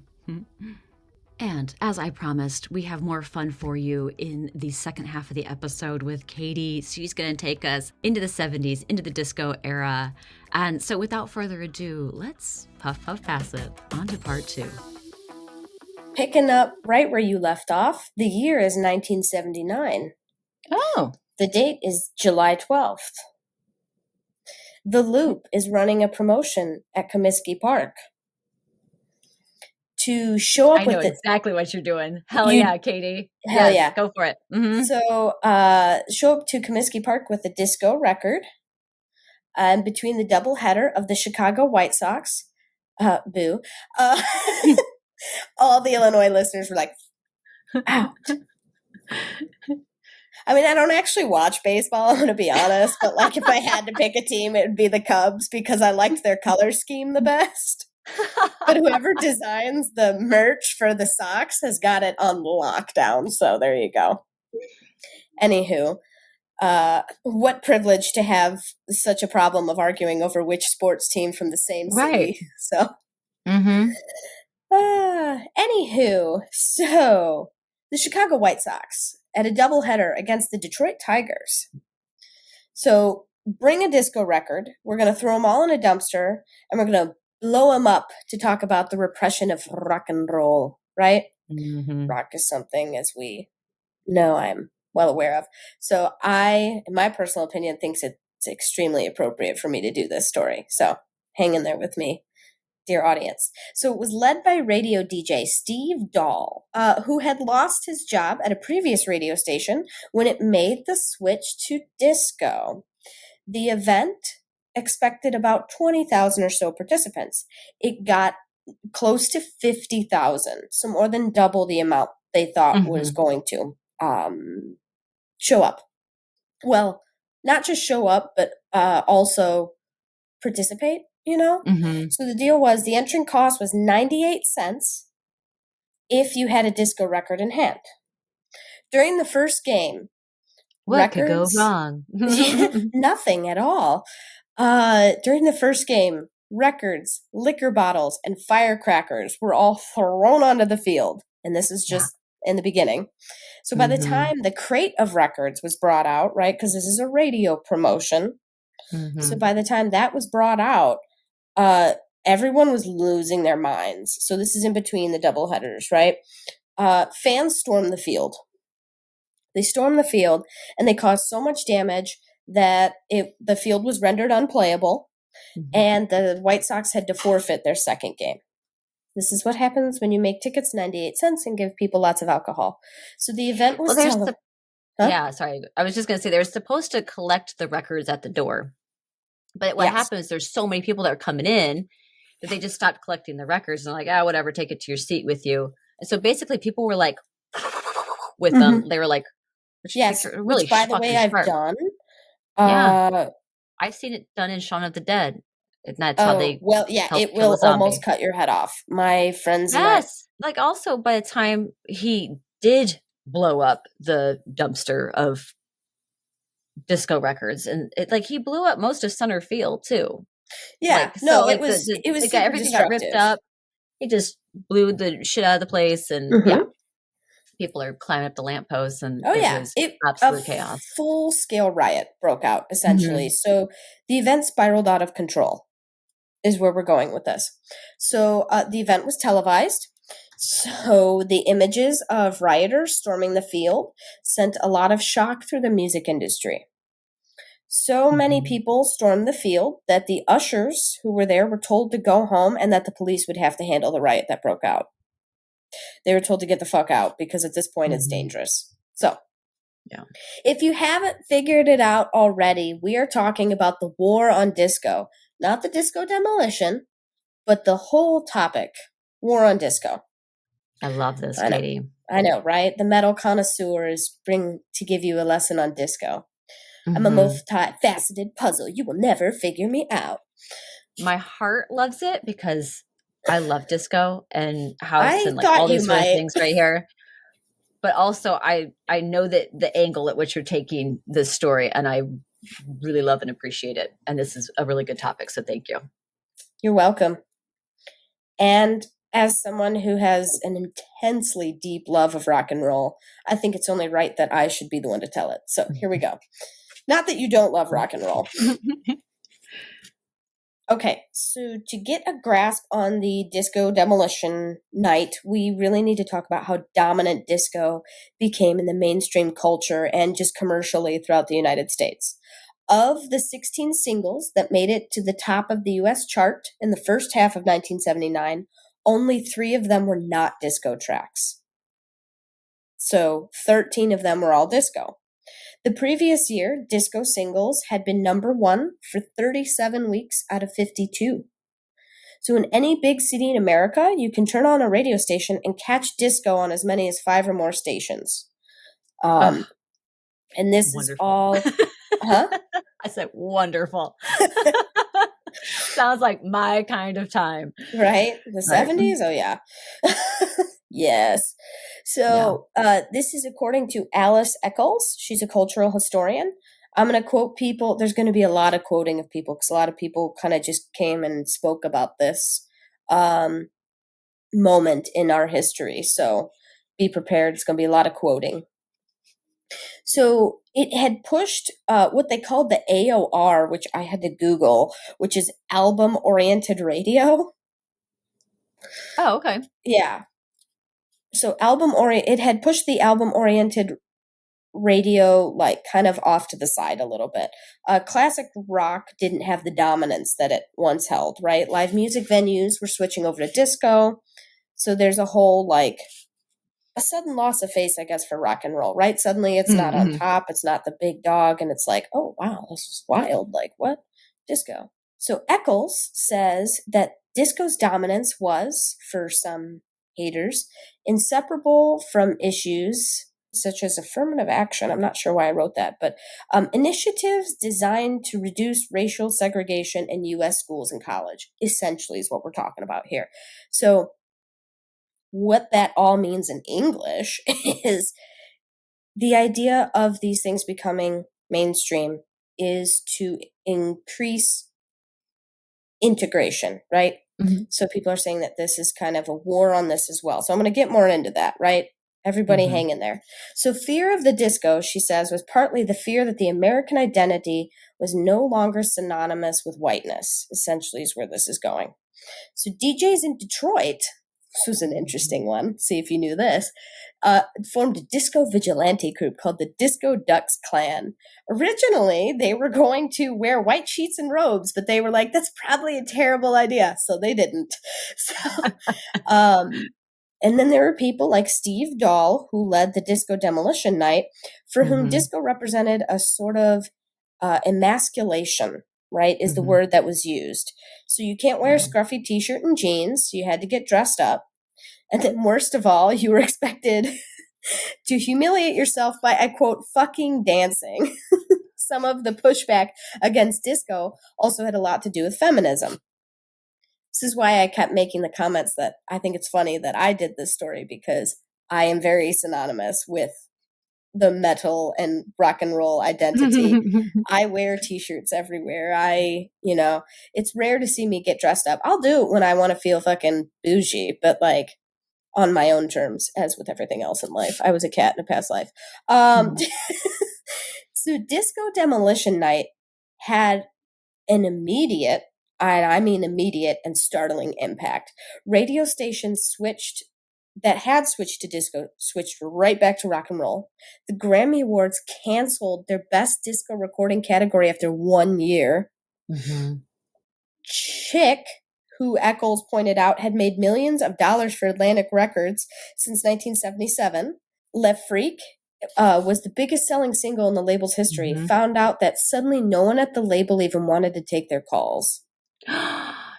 And as I promised, we have more fun for you in the second half of the episode with Katie. She's going to take us into the 70s, into the disco era. And so without further ado, let's puff pass it on to part 2. Picking up right where you left off, the year is 1979. Oh. The date is July 12th. The Loop is running a promotion at Comiskey Park. To show up I with know the, exactly what you're doing. Hell yeah, Katie. Hell Yes, yeah. Go for it. So show up to Comiskey Park with a disco record. And between the doubleheader of the Chicago White Sox, boo, all the Illinois listeners were like, out. I mean, I don't actually watch baseball, I'm going to be honest, but like if I had to pick a team, it would be the Cubs because I liked their color scheme the best. But whoever designs the merch for the Sox has got it on lockdown, so there you go. Anywho, what privilege to have such a problem of arguing over which sports team from the same city. Right. So, anywho, so the Chicago White Sox at a doubleheader against the Detroit Tigers. So bring a disco record. We're going to throw them all in a dumpster, and we're going to blow them up to talk about the repression of rock and roll, right? Mm-hmm. Rock is something, as we know, I'm well aware of. So I, in my personal opinion, thinks it's extremely appropriate for me to do this story. So hang in there with me, dear audience. So it was led by radio DJ Steve Dahl, who had lost his job at a previous radio station when it made the switch to disco. The event expected about 20,000 or so participants. It got close to 50,000, so more than double the amount they thought was going to show up. Well, not just show up, but also participate, Mm-hmm. So the deal was the entry cost was 98 cents if you had a disco record in hand. During the first game, What could go records, wrong? nothing at all. During the first game, records, liquor bottles, and firecrackers were all thrown onto the field. And this is just in the beginning. So by the time the crate of records was brought out, right, because this is a radio promotion. So by the time that was brought out, everyone was losing their minds. So this is in between the doubleheaders, right? Fans stormed the field. They stormed the field, and they caused so much damage that the field was rendered unplayable, and the White Sox had to forfeit their second game. This is what happens when you make tickets 98 cents and give people lots of alcohol. So the event was Yeah, sorry. I was just going to say they're supposed to collect the records at the door. But what happens, there's so many people that are coming in that they just stopped collecting the records and like, whatever, take it to your seat with you. And so basically people were like with them. They were like, really which by the way, I've done. Yeah. I've seen it done in Shaun of the Dead. And that's how they it will almost cut your head off. My friends like also by the time he did blow up the dumpster of disco records, and he blew up most of center field too. It was everything got ripped up. He just blew the shit out of the place, and people are climbing up the lampposts, and was absolute chaos. Full scale riot broke out essentially. So the event spiraled out of control is where we're going with this. So the event was televised. So the images of rioters storming the field sent a lot of shock through the music industry. So many people stormed the field that the ushers who were there were told to go home and that the police would have to handle the riot that broke out. They were told to get the fuck out because at this point it's dangerous. So, if you haven't figured it out already, we are talking about the war on disco. Not the disco demolition, but the whole topic, war on disco. I love this, Katie. I know, right? The metal connoisseurs bring to give you a lesson on disco. I'm a multifaceted puzzle. You will never figure me out. My heart loves it because I love disco and house and all these sort of things right here. But also, I know that the angle at which you're taking this story, and I really love and appreciate it. And this is a really good topic, so thank you. You're welcome. And as someone who has an intensely deep love of rock and roll, I think it's only right that I should be the one to tell it. So here we go. Not that you don't love rock and roll. Okay, so to get a grasp on the disco demolition night, we really need to talk about how dominant disco became in the mainstream culture and just commercially throughout the United States. Of the 16 singles that made it to the top of the U.S. chart in the first half of 1979, only 3 of them were not disco tracks. So 13 of them were all disco. The previous year, disco singles had been number 1 for 37 weeks out of 52. So in any big city in America, you can turn on a radio station and catch disco on as many as 5 or more stations. And this wonderful. Is all... I said wonderful. Sounds like my kind of time. Right? The 70s? Oh, yeah. Yes. So this is according to Alice Eccles. She's a cultural historian. I'm going to quote people. There's going to be a lot of quoting of people because a lot of people kind of just came and spoke about this moment in our history. So be prepared. It's going to be a lot of quoting. So it had pushed what they called the AOR, which I had to Google, which is album oriented radio. Oh, okay. Yeah. So it had pushed the album oriented radio like kind of off to the side a little bit. Classic rock didn't have the dominance that it once held, right? Live music venues were switching over to disco. So there's a whole like a sudden loss of face, I guess, for rock and roll, right? Suddenly it's not on Mm-hmm. top, it's not the big dog, and it's like, oh wow, this is wild. Like what? Disco. So Eccles says that disco's dominance was, for some haters, inseparable from issues such as affirmative action. I'm not sure why I wrote that, but initiatives designed to reduce racial segregation in U.S. schools and college, essentially, is what we're talking about here. So what that all means in English is the idea of these things becoming mainstream is to increase integration, right? Mm-hmm. So people are saying that this is kind of a war on this as well. So I'm going to get more into that, right? Everybody Mm-hmm. hang in there. So fear of the disco, she says, was partly the fear that the American identity was no longer synonymous with whiteness, essentially is where this is going. So DJs in Detroit, this was an interesting one, see if you knew this, formed a disco vigilante group called the Disco Ducks Clan. Originally, they were going to wear white sheets and robes, but they were like, that's probably a terrible idea, so they didn't. So, and then there were people like Steve Dahl, who led the Disco Demolition Night, for whom Mm-hmm. disco represented a sort of emasculation, right, is the Mm-hmm. word that was used. So you can't wear a scruffy t-shirt and jeans, so you had to get dressed up. And then worst of all, you were expected to humiliate yourself by, I quote, fucking dancing. Some of the pushback against disco also had a lot to do with feminism. This is why I kept making the comments that I think it's funny that I did this story, because I am very synonymous with the metal and rock and roll identity. I wear t-shirts everywhere. It's rare to see me get dressed up. I'll do it when I want to feel fucking bougie, but like on my own terms, as with everything else in life. I was a cat in a past life. So Disco Demolition Night had an immediate, and I mean immediate and startling impact. Radio stations that had switched to disco switched right back to rock and roll. The Grammy Awards canceled their best disco recording category after 1 year. Mm-hmm. Chick, who Eccles pointed out had made millions of dollars for Atlantic Records since 1977, Le Freak was the biggest selling single in the label's history, Mm-hmm. found out that suddenly no one at the label even wanted to take their calls.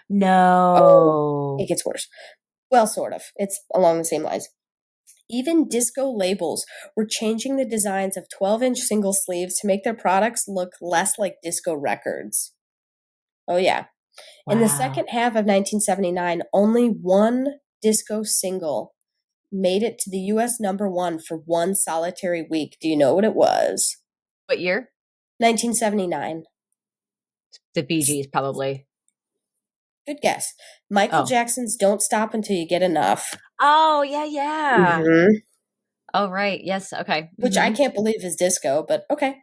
No. It gets worse. Well, sort of. It's along the same lines. Even disco labels were changing the designs of 12-inch single sleeves to make their products look less like disco records. Oh, yeah. Wow. In the second half of 1979, only one disco single made it to the U.S. #1 for one solitary week. Do you know what it was? What year? 1979. The Bee Gees, probably. Good guess. Michael Oh. Jackson's Don't Stop Until You Get Enough. Oh, yeah. Mm-hmm. Oh, right. Yes. Okay. Which I Mm-hmm. can't believe is disco, but okay.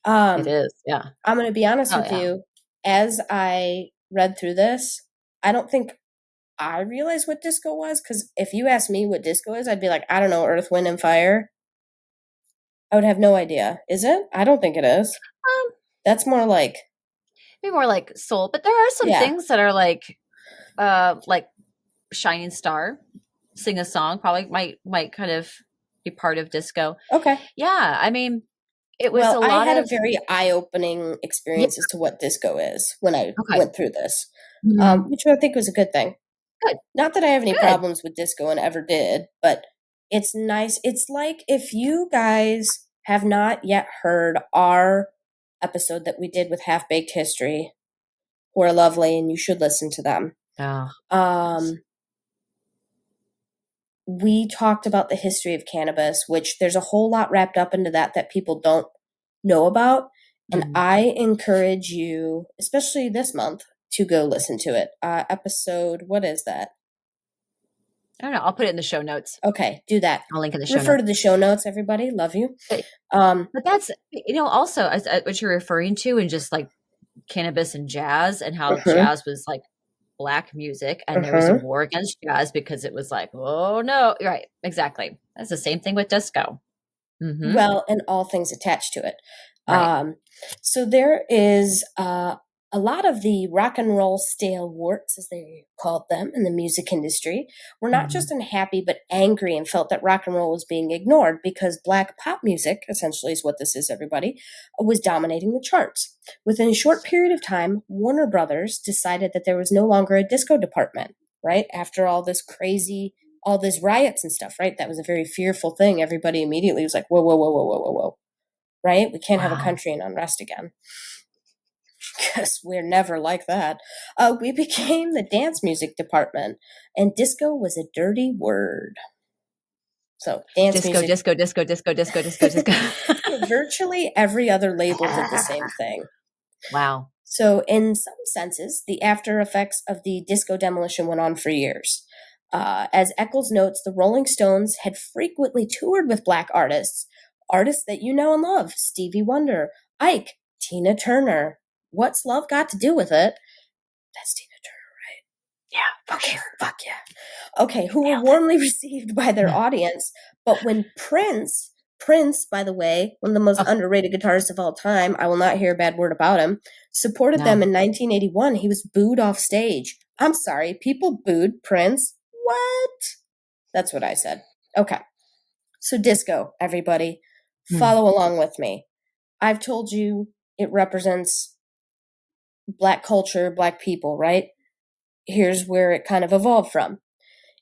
It is. Yeah. I'm going to be honest Oh, with yeah. you. As I read through this, I don't think I realized what disco was, because if you asked me what disco is, I'd be like, I don't know, Earth, Wind, and Fire. I would have no idea. Is it? I don't think it is. That's more like Maybe more like soul, but there are some things that are like Shining Star, Sing a Song, probably might kind of be part of disco. Okay. Yeah, I mean, it was a lot I had of a very eye-opening experience as to what disco is when I Okay. went through this, Mhm. which I think was a good thing. Good. Not that I have any Good. problems with disco and ever did, but it's nice. It's like if you guys have not yet heard our episode that we did with Half Baked History, who are lovely, and you should listen to them. Oh. We talked about the history of cannabis, which there's a whole lot wrapped up into that people don't know about. And I encourage you, especially this month, to go listen to it. Episode, what is that? I don't know. I'll put it in the show notes. Okay, do that. I'll link in the show Refer notes. to the show notes, everybody. Love you. But, Um, but that's, also what you're referring to, and just like cannabis and jazz, and how mhm, jazz was like black music, and there was a mhm. war against jazz because it was like, oh no, right, exactly. That's the same thing with disco. Mm-hmm. Well, and all things attached to it. Right. Um, so there is a lot of the rock and roll stalwarts, as they called them in the music industry, were not Mm-hmm. just unhappy but angry and felt that rock and roll was being ignored because black pop music, essentially is what this is, everybody, was dominating the charts. Within a short period of time, Warner Brothers decided that there was no longer a disco department, right? After all these riots and stuff, right? That was a very fearful thing. Everybody immediately was like, whoa, whoa, whoa, whoa, whoa, whoa, whoa, right? We can't have a Wow. country in unrest again because we're never like that. We became the dance music department, and disco was a dirty word. So dance Disco, music, disco, disco, disco, disco, disco, disco. virtually every other label did the same thing. Wow. So, in some senses, the after effects of the disco demolition went on for years. As Eccles notes, the Rolling Stones had frequently toured with black artists, artists that you know and love: Stevie Wonder, Ike, Tina Turner. What's love got to do with it? That's Tina Turner, Yeah, right? for Okay, sure. fuck yeah. Okay, who were Nailed it. warmly received by their audience. But when Prince, by the way, one of the most Oh, underrated guitarists of all time, I will not hear a bad word about him, supported them no. in 1981, he was booed off stage. I'm sorry, people booed Prince? What? That's what I said. Okay. So disco, everybody. Hmm. Follow along with me. I've told you it represents black culture, black people, right? Here's where it kind of evolved from.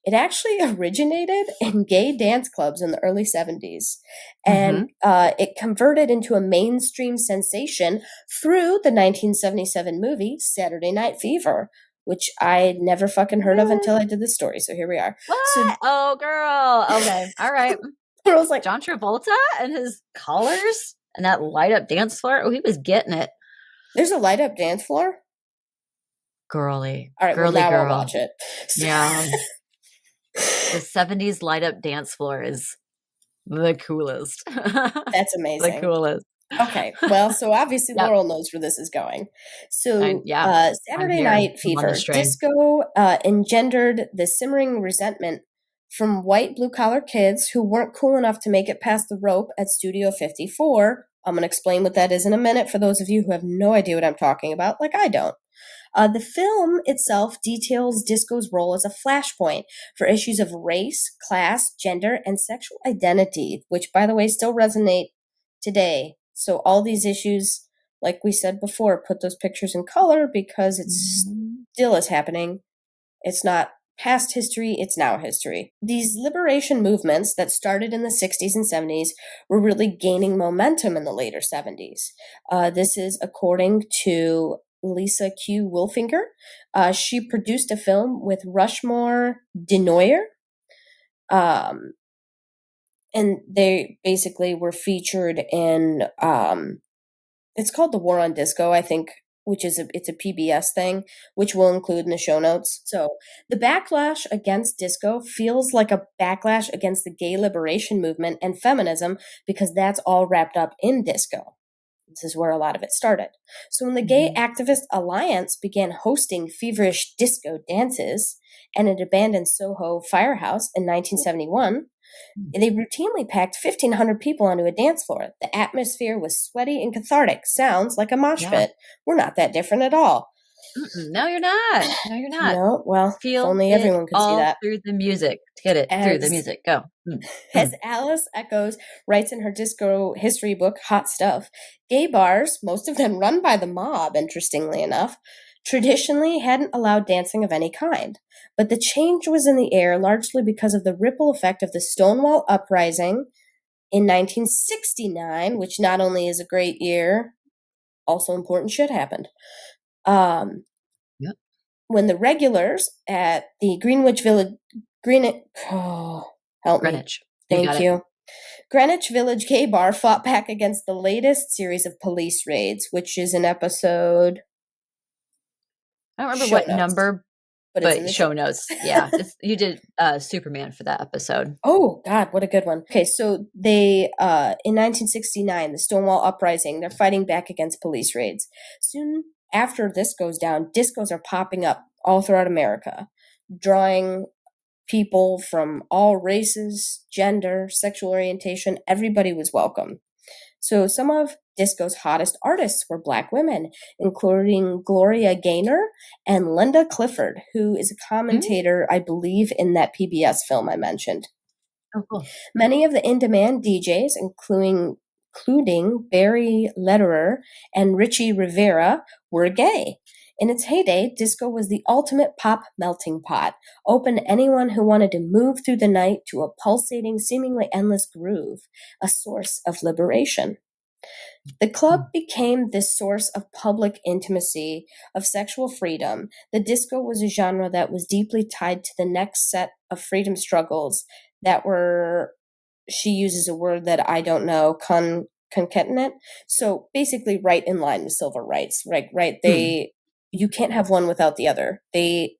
It actually originated in gay dance clubs in the early 70s, and Mm-hmm. it converted into a mainstream sensation through the 1977 movie Saturday Night Fever, which I never fucking heard of until I did this story. So here we are. So What? Oh, girl. Okay. All right. I was like, John Travolta and his collars and that light up dance floor. Oh, he was getting it. there's a light up dance floor? Girly. All right, well, Girly now I'll girl. watch it. Yeah. The 70s light up dance floor is the coolest. That's The amazing. coolest. Okay, well, so obviously Yep. Laurel knows where this is going. So, Yeah, I'm Saturday here. Night I'm on this Fever, train. disco engendered the simmering resentment from white blue collar kids who weren't cool enough to make it past the rope at Studio 54. I'm going to explain what that is in a minute for those of you who have no idea what I'm talking about, like I don't. The film itself details disco's role as a flashpoint for issues of race, class, gender, and sexual identity, which, by the way, still resonate today. So, all these issues, like we said before, put those pictures in color because it Mhm. still is happening. It's not past history, it's now history. These liberation movements that started in the 60s and 70s were really gaining momentum in the later 70s. This is according to Lisa Q. Wolfinger. She produced a film with Rushmore Denoyer, um, and they basically were featured in it's called The War on Disco, I think, which is it's a PBS thing, which we'll include in the show notes. So the backlash against disco feels like a backlash against the gay liberation movement and feminism because that's all wrapped up in disco. This is where a lot of it started. So when the Gay Mhm. Activist Alliance began hosting feverish disco dances and it abandoned Soho Firehouse in 1971, they routinely packed 1,500 people onto a dance floor. The atmosphere was sweaty and cathartic. Sounds like a mosh Yeah. pit. We're not that different at all. No, you're not. No, you're not. No, well, if Feel only it everyone could see all that. through the music. Get it through the As music. Go. as Alice Echoes writes in her disco history book, Hot Stuff, gay bars, most of them run by the mob, interestingly enough, traditionally hadn't allowed dancing of any kind. But the change was in the air largely because of the ripple effect of the Stonewall Uprising in 1969, which not only is a great year, also important shit happened. Um, Yep. when the regulars at the Greenwich Village, help me, Greenwich. You got thank it. you. Greenwich Village Gay Bar fought back against the latest series of police raids, which is an episode. I don't remember Show what notes. number but it's in But the show show. notes, yeah. You did Superman for that episode. Oh God, what a good one. Okay, so they in 1969, the Stonewall Uprising, they're fighting back against police raids. Soon after this goes down, discos are popping up all throughout America, drawing people from all races, gender, sexual orientation. Everybody was welcome. So some of disco's hottest artists were Black women, including Gloria Gaynor and Linda Clifford, who is a Mm. commentator, I believe, in that PBS film I mentioned. Oh, cool. Many of the in-demand DJs, including Barry Lederer and Richie Rivera, were gay. In its heyday, disco was the ultimate pop melting pot, open to anyone who wanted to move through the night to a pulsating, seemingly endless groove, a source of liberation. The club became this source of public intimacy, of sexual freedom. The disco was a genre that was deeply tied to the next set of freedom struggles that were, she uses a word that I don't know, concatenate. So basically right in line with civil rights, right? Mm. You can't have one without the other. They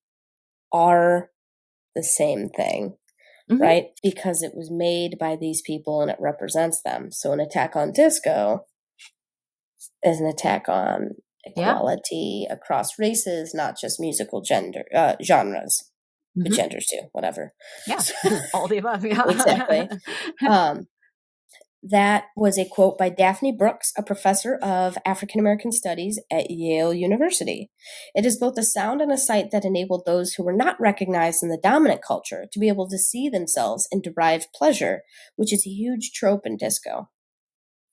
are the same thing, Hmm. right? Because it was made by these people and it represents them. So an attack on disco is an attack on Yeah. equality across races, not just musical genres, but Hmm. genders too, whatever. Yeah. All the above. Yeah. Exactly. Um, that was a quote by Daphne Brooks, a professor of African American Studies at Yale University. It is both a sound and a sight that enabled those who were not recognized in the dominant culture to be able to see themselves and derive pleasure, which is a huge trope in disco.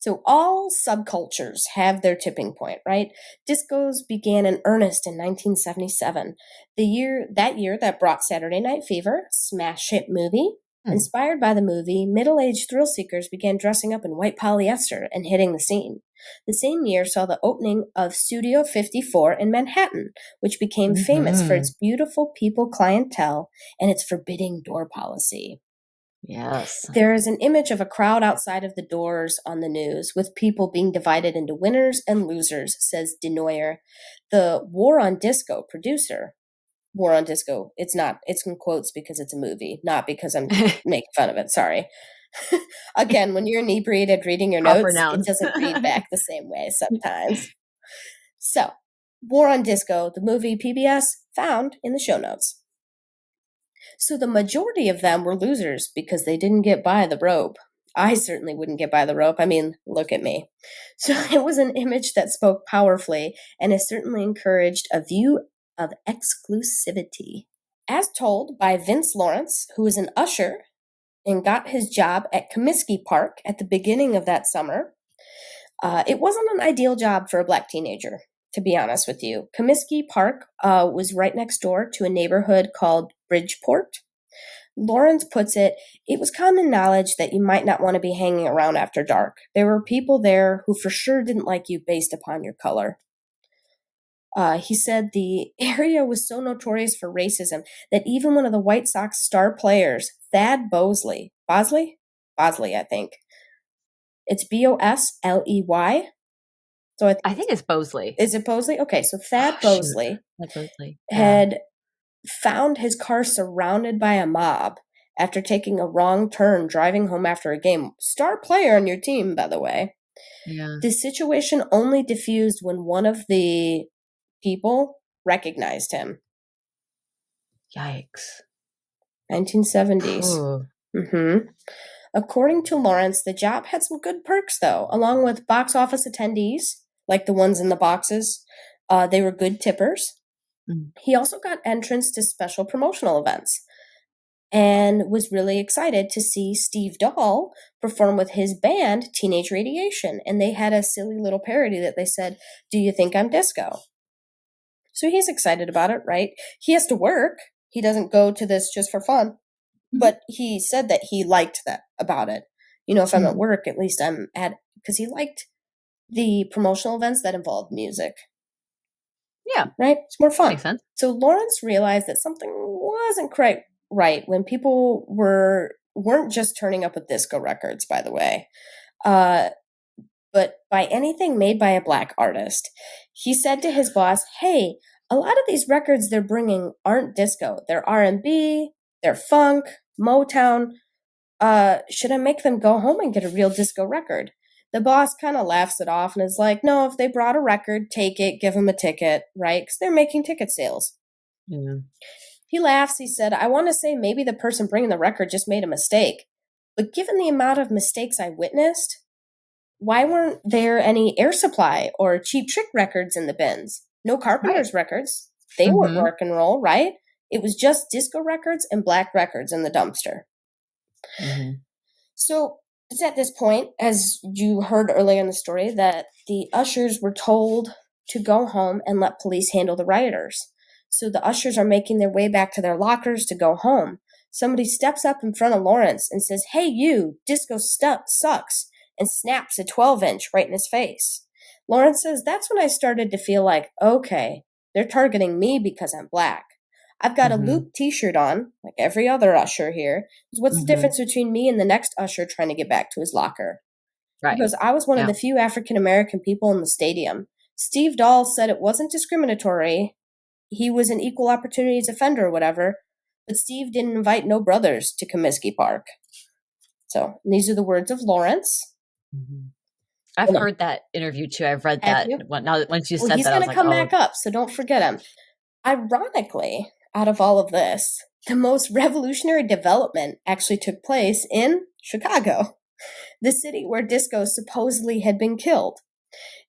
So all subcultures have their tipping point, right? Discos began in earnest in 1977, that year that brought Saturday Night Fever, smash hit movie. Hmm. Inspired by the movie, middle-aged thrill seekers began dressing up in white polyester and hitting the scene. The same year saw the opening of Studio 54 in Manhattan, which became famous for Hmm. its beautiful people clientele and its forbidding door policy. Yes. There is an image of a crowd outside of the doors on the news, with people being divided into winners and losers, says Denoyer, the War on Disco producer. War on Disco. It's not, it's in quotes because it's a movie, not because I'm making fun of it. Sorry. Again, when you're inebriated reading your Proper notes, it nouns. doesn't read back the same way sometimes. So, War on Disco, the movie PBS, found in the show notes. So the majority of them were losers because they didn't get by the rope. I certainly wouldn't get by the rope. I mean, look at me. So it was an image that spoke powerfully and has certainly encouraged a view of exclusivity. As told by Vince Lawrence, who was an usher and got his job at Comiskey Park at the beginning of that summer, it wasn't an ideal job for a Black teenager, to be honest with you. Comiskey Park was right next door to a neighborhood called Bridgeport. Lawrence puts it was common knowledge that you might not want to be hanging around after dark. There were people there who for sure didn't like you based upon your color. He said the area was so notorious for racism that even one of the White Sox star players, Thad Bosley, I think. It's Bosley. So I think I think it's Bosley. is it Bosley? Okay, so Thad Oh, shoot. Bosley Like Bosley. Yeah. had found his car surrounded by a mob after taking a wrong turn driving home after a game. Star player on your team, by the way. Yeah. The situation only diffused when one of the people recognized him. Yikes. 1970s. Ooh. According to Lawrence, the job had some good perks, though, along with box office attendees, like the ones in the boxes. They were good tippers. Mm. He also got entrance to special promotional events and was really excited to see Steve Dahl perform with his band, Teenage Radiation. And they had a silly little parody that they said, "Do you think I'm disco?" So he's excited about it, right? He has to work. He doesn't go to this just for fun. Mhm. But he said that he liked that about it. You know, if I'm at Mm. work, at least I'm at, because he liked the promotional events that involved music, Yeah. right? It's more fun. Makes sense. So Lawrence realized that something wasn't quite right when people weren't just turning up with disco records, by the way, but by anything made by a Black artist. He said to his boss, "Hey, a lot of these records they're bringing aren't disco. They're R&B, they're funk, Motown. Should I make them go home and get a real disco record? The boss kind of laughs it off and is like, no, if they brought a record, take it, give them a ticket, right? Because they're making ticket sales. Yeah. He laughs. He said, I want to say maybe the person bringing the record just made a mistake. But given the amount of mistakes I witnessed, why weren't there any Air Supply or Cheap Trick records in the bins? No Carpenter's records. They weren't Mhm. rock and roll, right? It was just disco records and black records in the dumpster. Mhm. So it's at this point, as you heard earlier in the story, that the ushers were told to go home and let police handle the rioters. So the ushers are making their way back to their lockers to go home. Somebody steps up in front of Lawrence and says, hey, you, disco sucks, and snaps a 12-inch right in his face. Lawrence says, that's when I started to feel like, okay, they're targeting me because I'm black. I've got a Mhm. Luke t-shirt on, like every other usher here. What's the Mhm. difference between me and the next usher trying to get back to his locker? Right. Because I was one of Yeah. the few African American people in the stadium. Steve Dahl said it wasn't discriminatory. He was an equal opportunities offender or whatever, but Steve didn't invite no brothers to Comiskey Park. So these are the words of Lawrence. Mhm. I've Hold on. heard that interview too. I've read Have that you? one. Now, once you Well, said he's that, I going was to like, come oh, back up, so don't forget him. Ironically, out of all of this, the most revolutionary development actually took place in Chicago, the city where disco supposedly had been killed.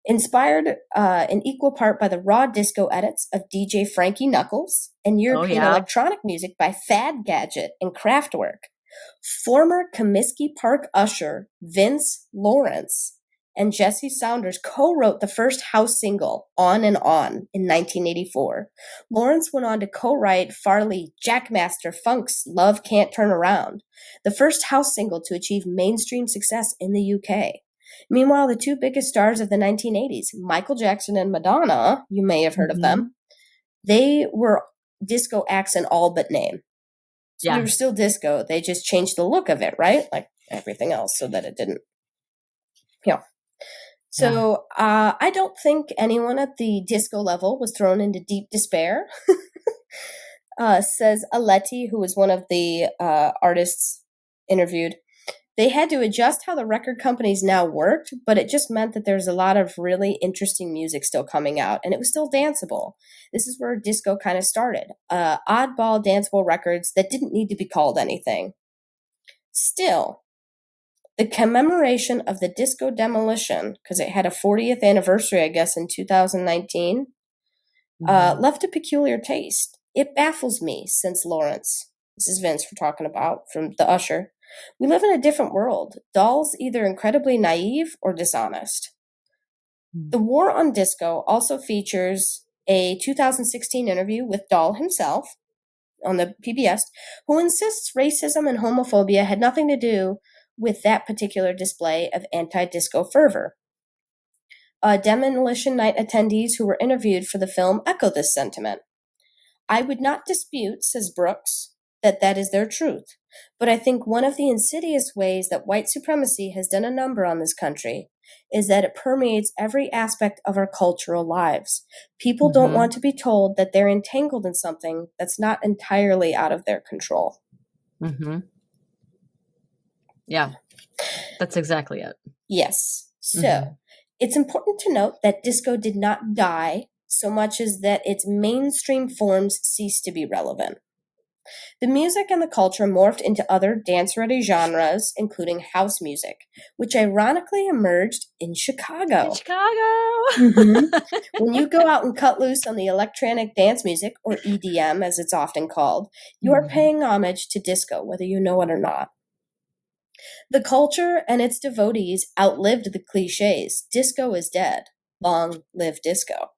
Inspired in equal part by the raw disco edits of DJ Frankie Knuckles and European yeah. electronic music by Fad Gadget and Kraftwerk, former Comiskey Park usher Vince Lawrence and Jesse Saunders co-wrote the first house single, On and On, in 1984. Lawrence went on to co-write Farley Jackmaster Funk's Love Can't Turn Around, the first house single to achieve mainstream success in the UK. Meanwhile, the two biggest stars of the 1980s, Michael Jackson and Madonna, you may have heard of them, they were disco acts in all but name. So they Yeah. were still disco. They just changed the look of it, right? Like everything else, so that it didn't. Yeah. So I don't think anyone at the disco level was thrown into deep despair, says Aletti, who was one of the artists interviewed. They had to adjust how the record companies now worked, but it just meant that there's a lot of really interesting music still coming out, and it was still danceable. This is where disco kind of started. Oddball danceable records that didn't need to be called anything. Still, the commemoration of the disco demolition, because it had a 40th anniversary, I guess, in 2019, left a peculiar taste. It baffles me, since Lawrence, this is Vince we're talking about, from The Usher, we live in a different world. Dahl's either incredibly naive or dishonest. The War on Disco also features a 2016 interview with Dahl himself on the PBS, who insists racism and homophobia had nothing to do with that particular display of anti-disco fervor. Demolition Night attendees who were interviewed for the film echo this sentiment. I would not dispute, says Brooks, that that is their truth. But I think one of the insidious ways that white supremacy has done a number on this country is that it permeates every aspect of our cultural lives. People don't want to be told that they're entangled in something that's not entirely out of their control. Yeah, that's exactly it. Yes. So it's important to note that disco did not die so much as that its mainstream forms ceased to be relevant. The music and the culture morphed into other dance-ready genres, including house music, which ironically emerged in Chicago. In Chicago. When you go out and cut loose on the electronic dance music, or EDM as it's often called, you are paying homage to disco, whether you know it or not. The culture and its devotees outlived the cliches. Disco is dead. Long live disco.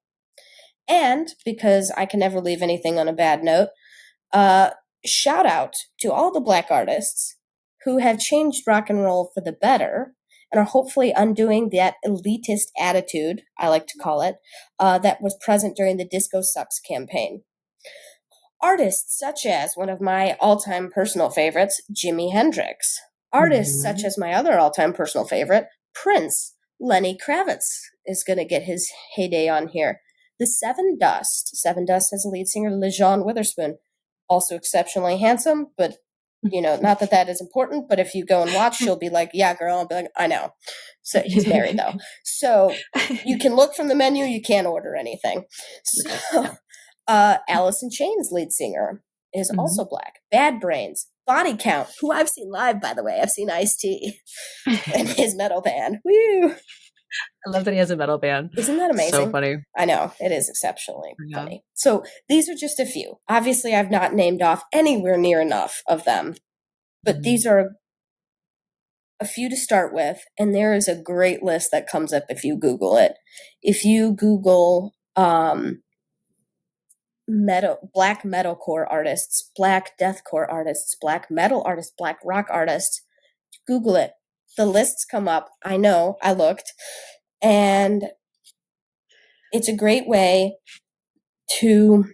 And, because I can never leave anything on a bad note, shout out to all the black artists who have changed rock and roll for the better and are hopefully undoing that elitist attitude, I like to call it, that was present during the Disco Sucks campaign. Artists such as one of my all-time personal favorites, Jimi Hendrix. Artists such as my other all-time personal favorite, Prince. Lenny Kravitz is going to get his heyday on here. The Seven Dust. Seven Dust has a lead singer, LeJean Witherspoon, also exceptionally handsome, but not that that is important, but if you go and watch, she'll be like, yeah, girl. I'll be like, I know. So he's married though. So you can look from the menu. You can't order anything. So Alice in Chains lead singer is also black. Bad Brains, Body Count, who I've seen live, by the way. I've seen Ice-T and his metal band. Woo! I love that he has a metal band. Isn't that amazing? So funny. I know. It is exceptionally funny. So these are just a few. Obviously, I've not named off anywhere near enough of them, but these are a few to start with, and there is a great list that comes up if you Google it. If you Google black metalcore artists, black deathcore artists, black metal artists, black rock artists, Google it. The lists come up. I know. I looked. And it's a great way to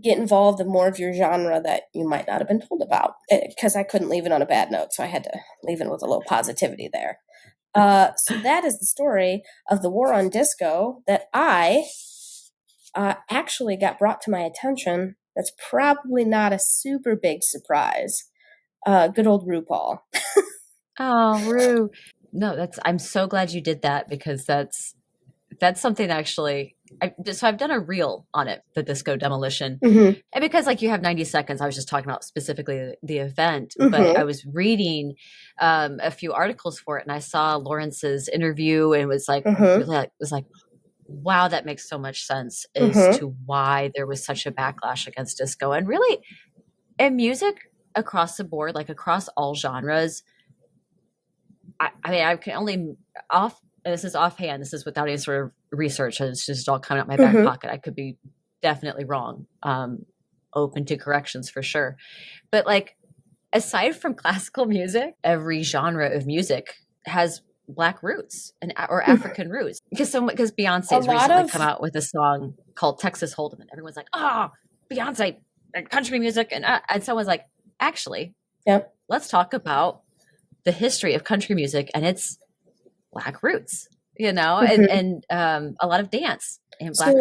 get involved in more of your genre that you might not have been told about, because I couldn't leave it on a bad note, so I had to leave it with a little positivity there. So that is the story of the war on disco that I actually got brought to my attention. That's probably not a super big surprise. Good old RuPaul. Oh, Ru. No, I'm so glad you did that, because that's something actually. So I've done a reel on it, the disco demolition, and because you have 90 seconds, I was just talking about specifically the event, but I was reading a few articles for it, and I saw Lawrence's interview, and it was wow, that makes so much sense as to why there was such a backlash against disco, and really, in music across the board, across all genres. I mean, I can only this is offhand. This is without any sort of research. It's just all coming out my back pocket. I could be definitely wrong. Open to corrections for sure. But aside from classical music, every genre of music has Black roots or African roots. Because Beyonce's recently come out with a song called Texas Hold'em, and everyone's like, "Oh, Beyonce and country music," and someone's like, "Actually, let's talk about the history of country music and its Black roots, and a lot of dance and Black,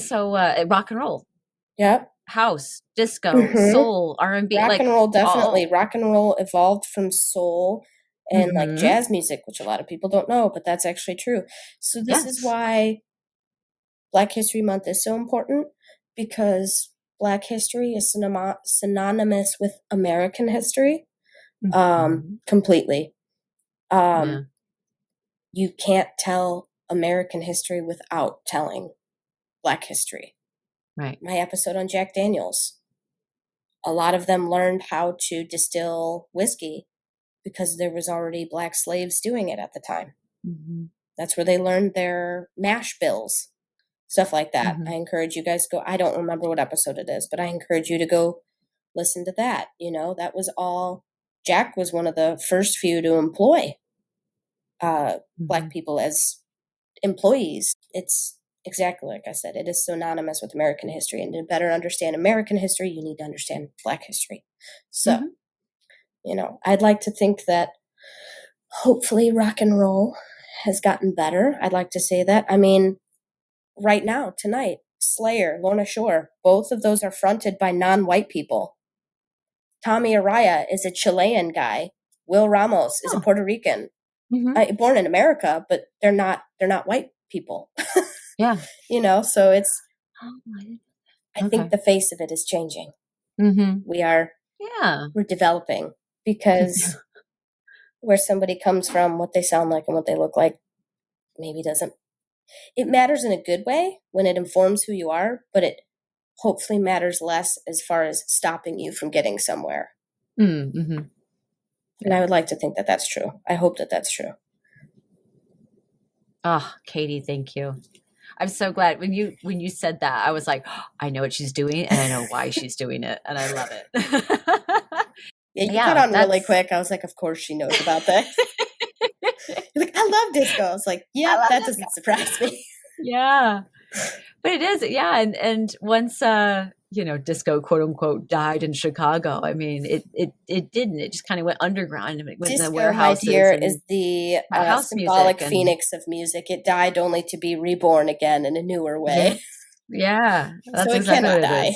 so rock and roll, house, disco, soul, R&B, rock and roll, definitely. Rock and roll evolved from soul and jazz music, which a lot of people don't know, but that's actually true. So this is why Black History Month is so important, because Black history is synonymous with American history. Completely. You can't tell American history without telling Black history. Right. My episode on Jack Daniels. A lot of them learned how to distill whiskey because there was already Black slaves doing it at the time. That's where they learned their mash bills, stuff like that. I encourage you guys to go. I don't remember what episode it is, but I encourage you to go listen to that. That was all. Jack was one of the first few to employ Black people as employees. It's exactly like I said. It is synonymous with American history. And to better understand American history, you need to understand Black history. So, I'd like to think that hopefully rock and roll has gotten better. I'd like to say that. I mean, right now, tonight, Slayer, Lorna Shore, both of those are fronted by non-white people. Tommy Araya is a Chilean guy. Will Ramos is a Puerto Rican. Born in America, but they're not white people. So it's. I think the face of it is changing. We are. We're developing, because where somebody comes from, what they sound like, and what they look like, maybe doesn't. It matters in a good way when it informs who you are, but it hopefully matters less as far as stopping you from getting somewhere. And I would like to think that that's true. I hope that that's true. Oh, Katie, thank you. I'm so glad when you said that, I was like, oh, I know what she's doing and I know why she's doing it. And I love it. You got on really quick. I was like, of course she knows about that. You're like, I love disco. I was like, yeah, that doesn't surprise me. Yeah. But it is, yeah. And once, disco, quote unquote, died in Chicago, I mean, it didn't. It just kind of went underground and it went in the Disco, warehouses. my dear, and is the house symbolic music phoenix of music. It died only to be reborn again in a newer way. Yeah, that's So it exactly cannot what die.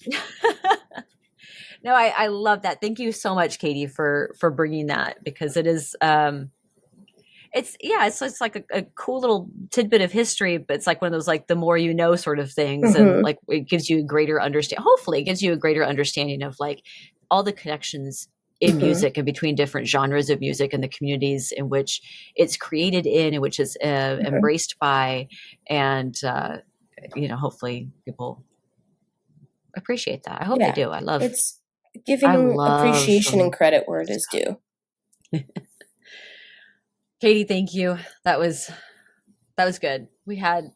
it is. No, I love that. Thank you so much, Katie, for bringing that, because it is it's like a cool little tidbit of history, but it's like one of those like the more you know sort of things, and like it gives you a greater understand. Hopefully, it gives you a greater understanding of like all the connections in music and between different genres of music and the communities in which it's created in, and which is embraced by, and hopefully people appreciate that. I hope they do. It's giving appreciation and credit where it is due. Katie, thank you. That was good. We had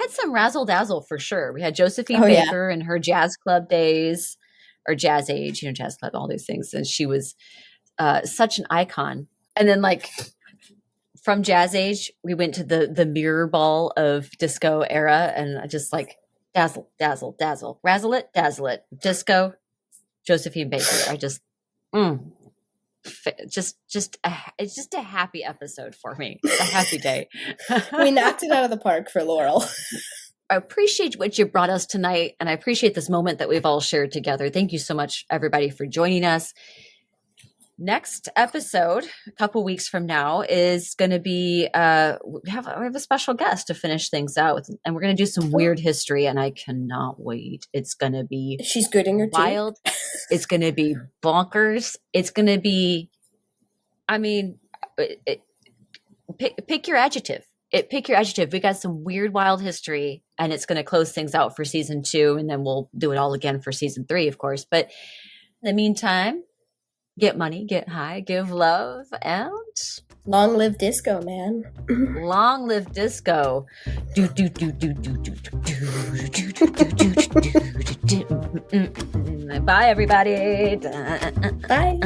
some razzle dazzle for sure. We had Josephine Baker and her jazz club days, or jazz age, jazz club, all these things. And she was such an icon. And then like from jazz age, we went to the mirror ball of disco era, and I just like dazzle, dazzle, dazzle, razzle it, dazzle it, disco, Josephine Baker. I just, it's just a happy episode for me. A happy day. We knocked it out of the park for Laurel. I appreciate what you brought us tonight, and I appreciate this moment that we've all shared together. Thank you so much, everybody, for joining us. Next episode, a couple weeks from now, is going to be we have a special guest to finish things out with, and we're going to do some weird history, and I cannot wait. It's going to be she's gritting her wild. It's going to be bonkers. It's going to be, I mean, pick your adjective. Pick your adjective. We got some weird, wild history, and it's going to close things out for season 2, and then we'll do it all again for season 3, of course. But in the meantime, get money, get high, give love, and long live disco, man. Long live disco. Bye, everybody. Bye.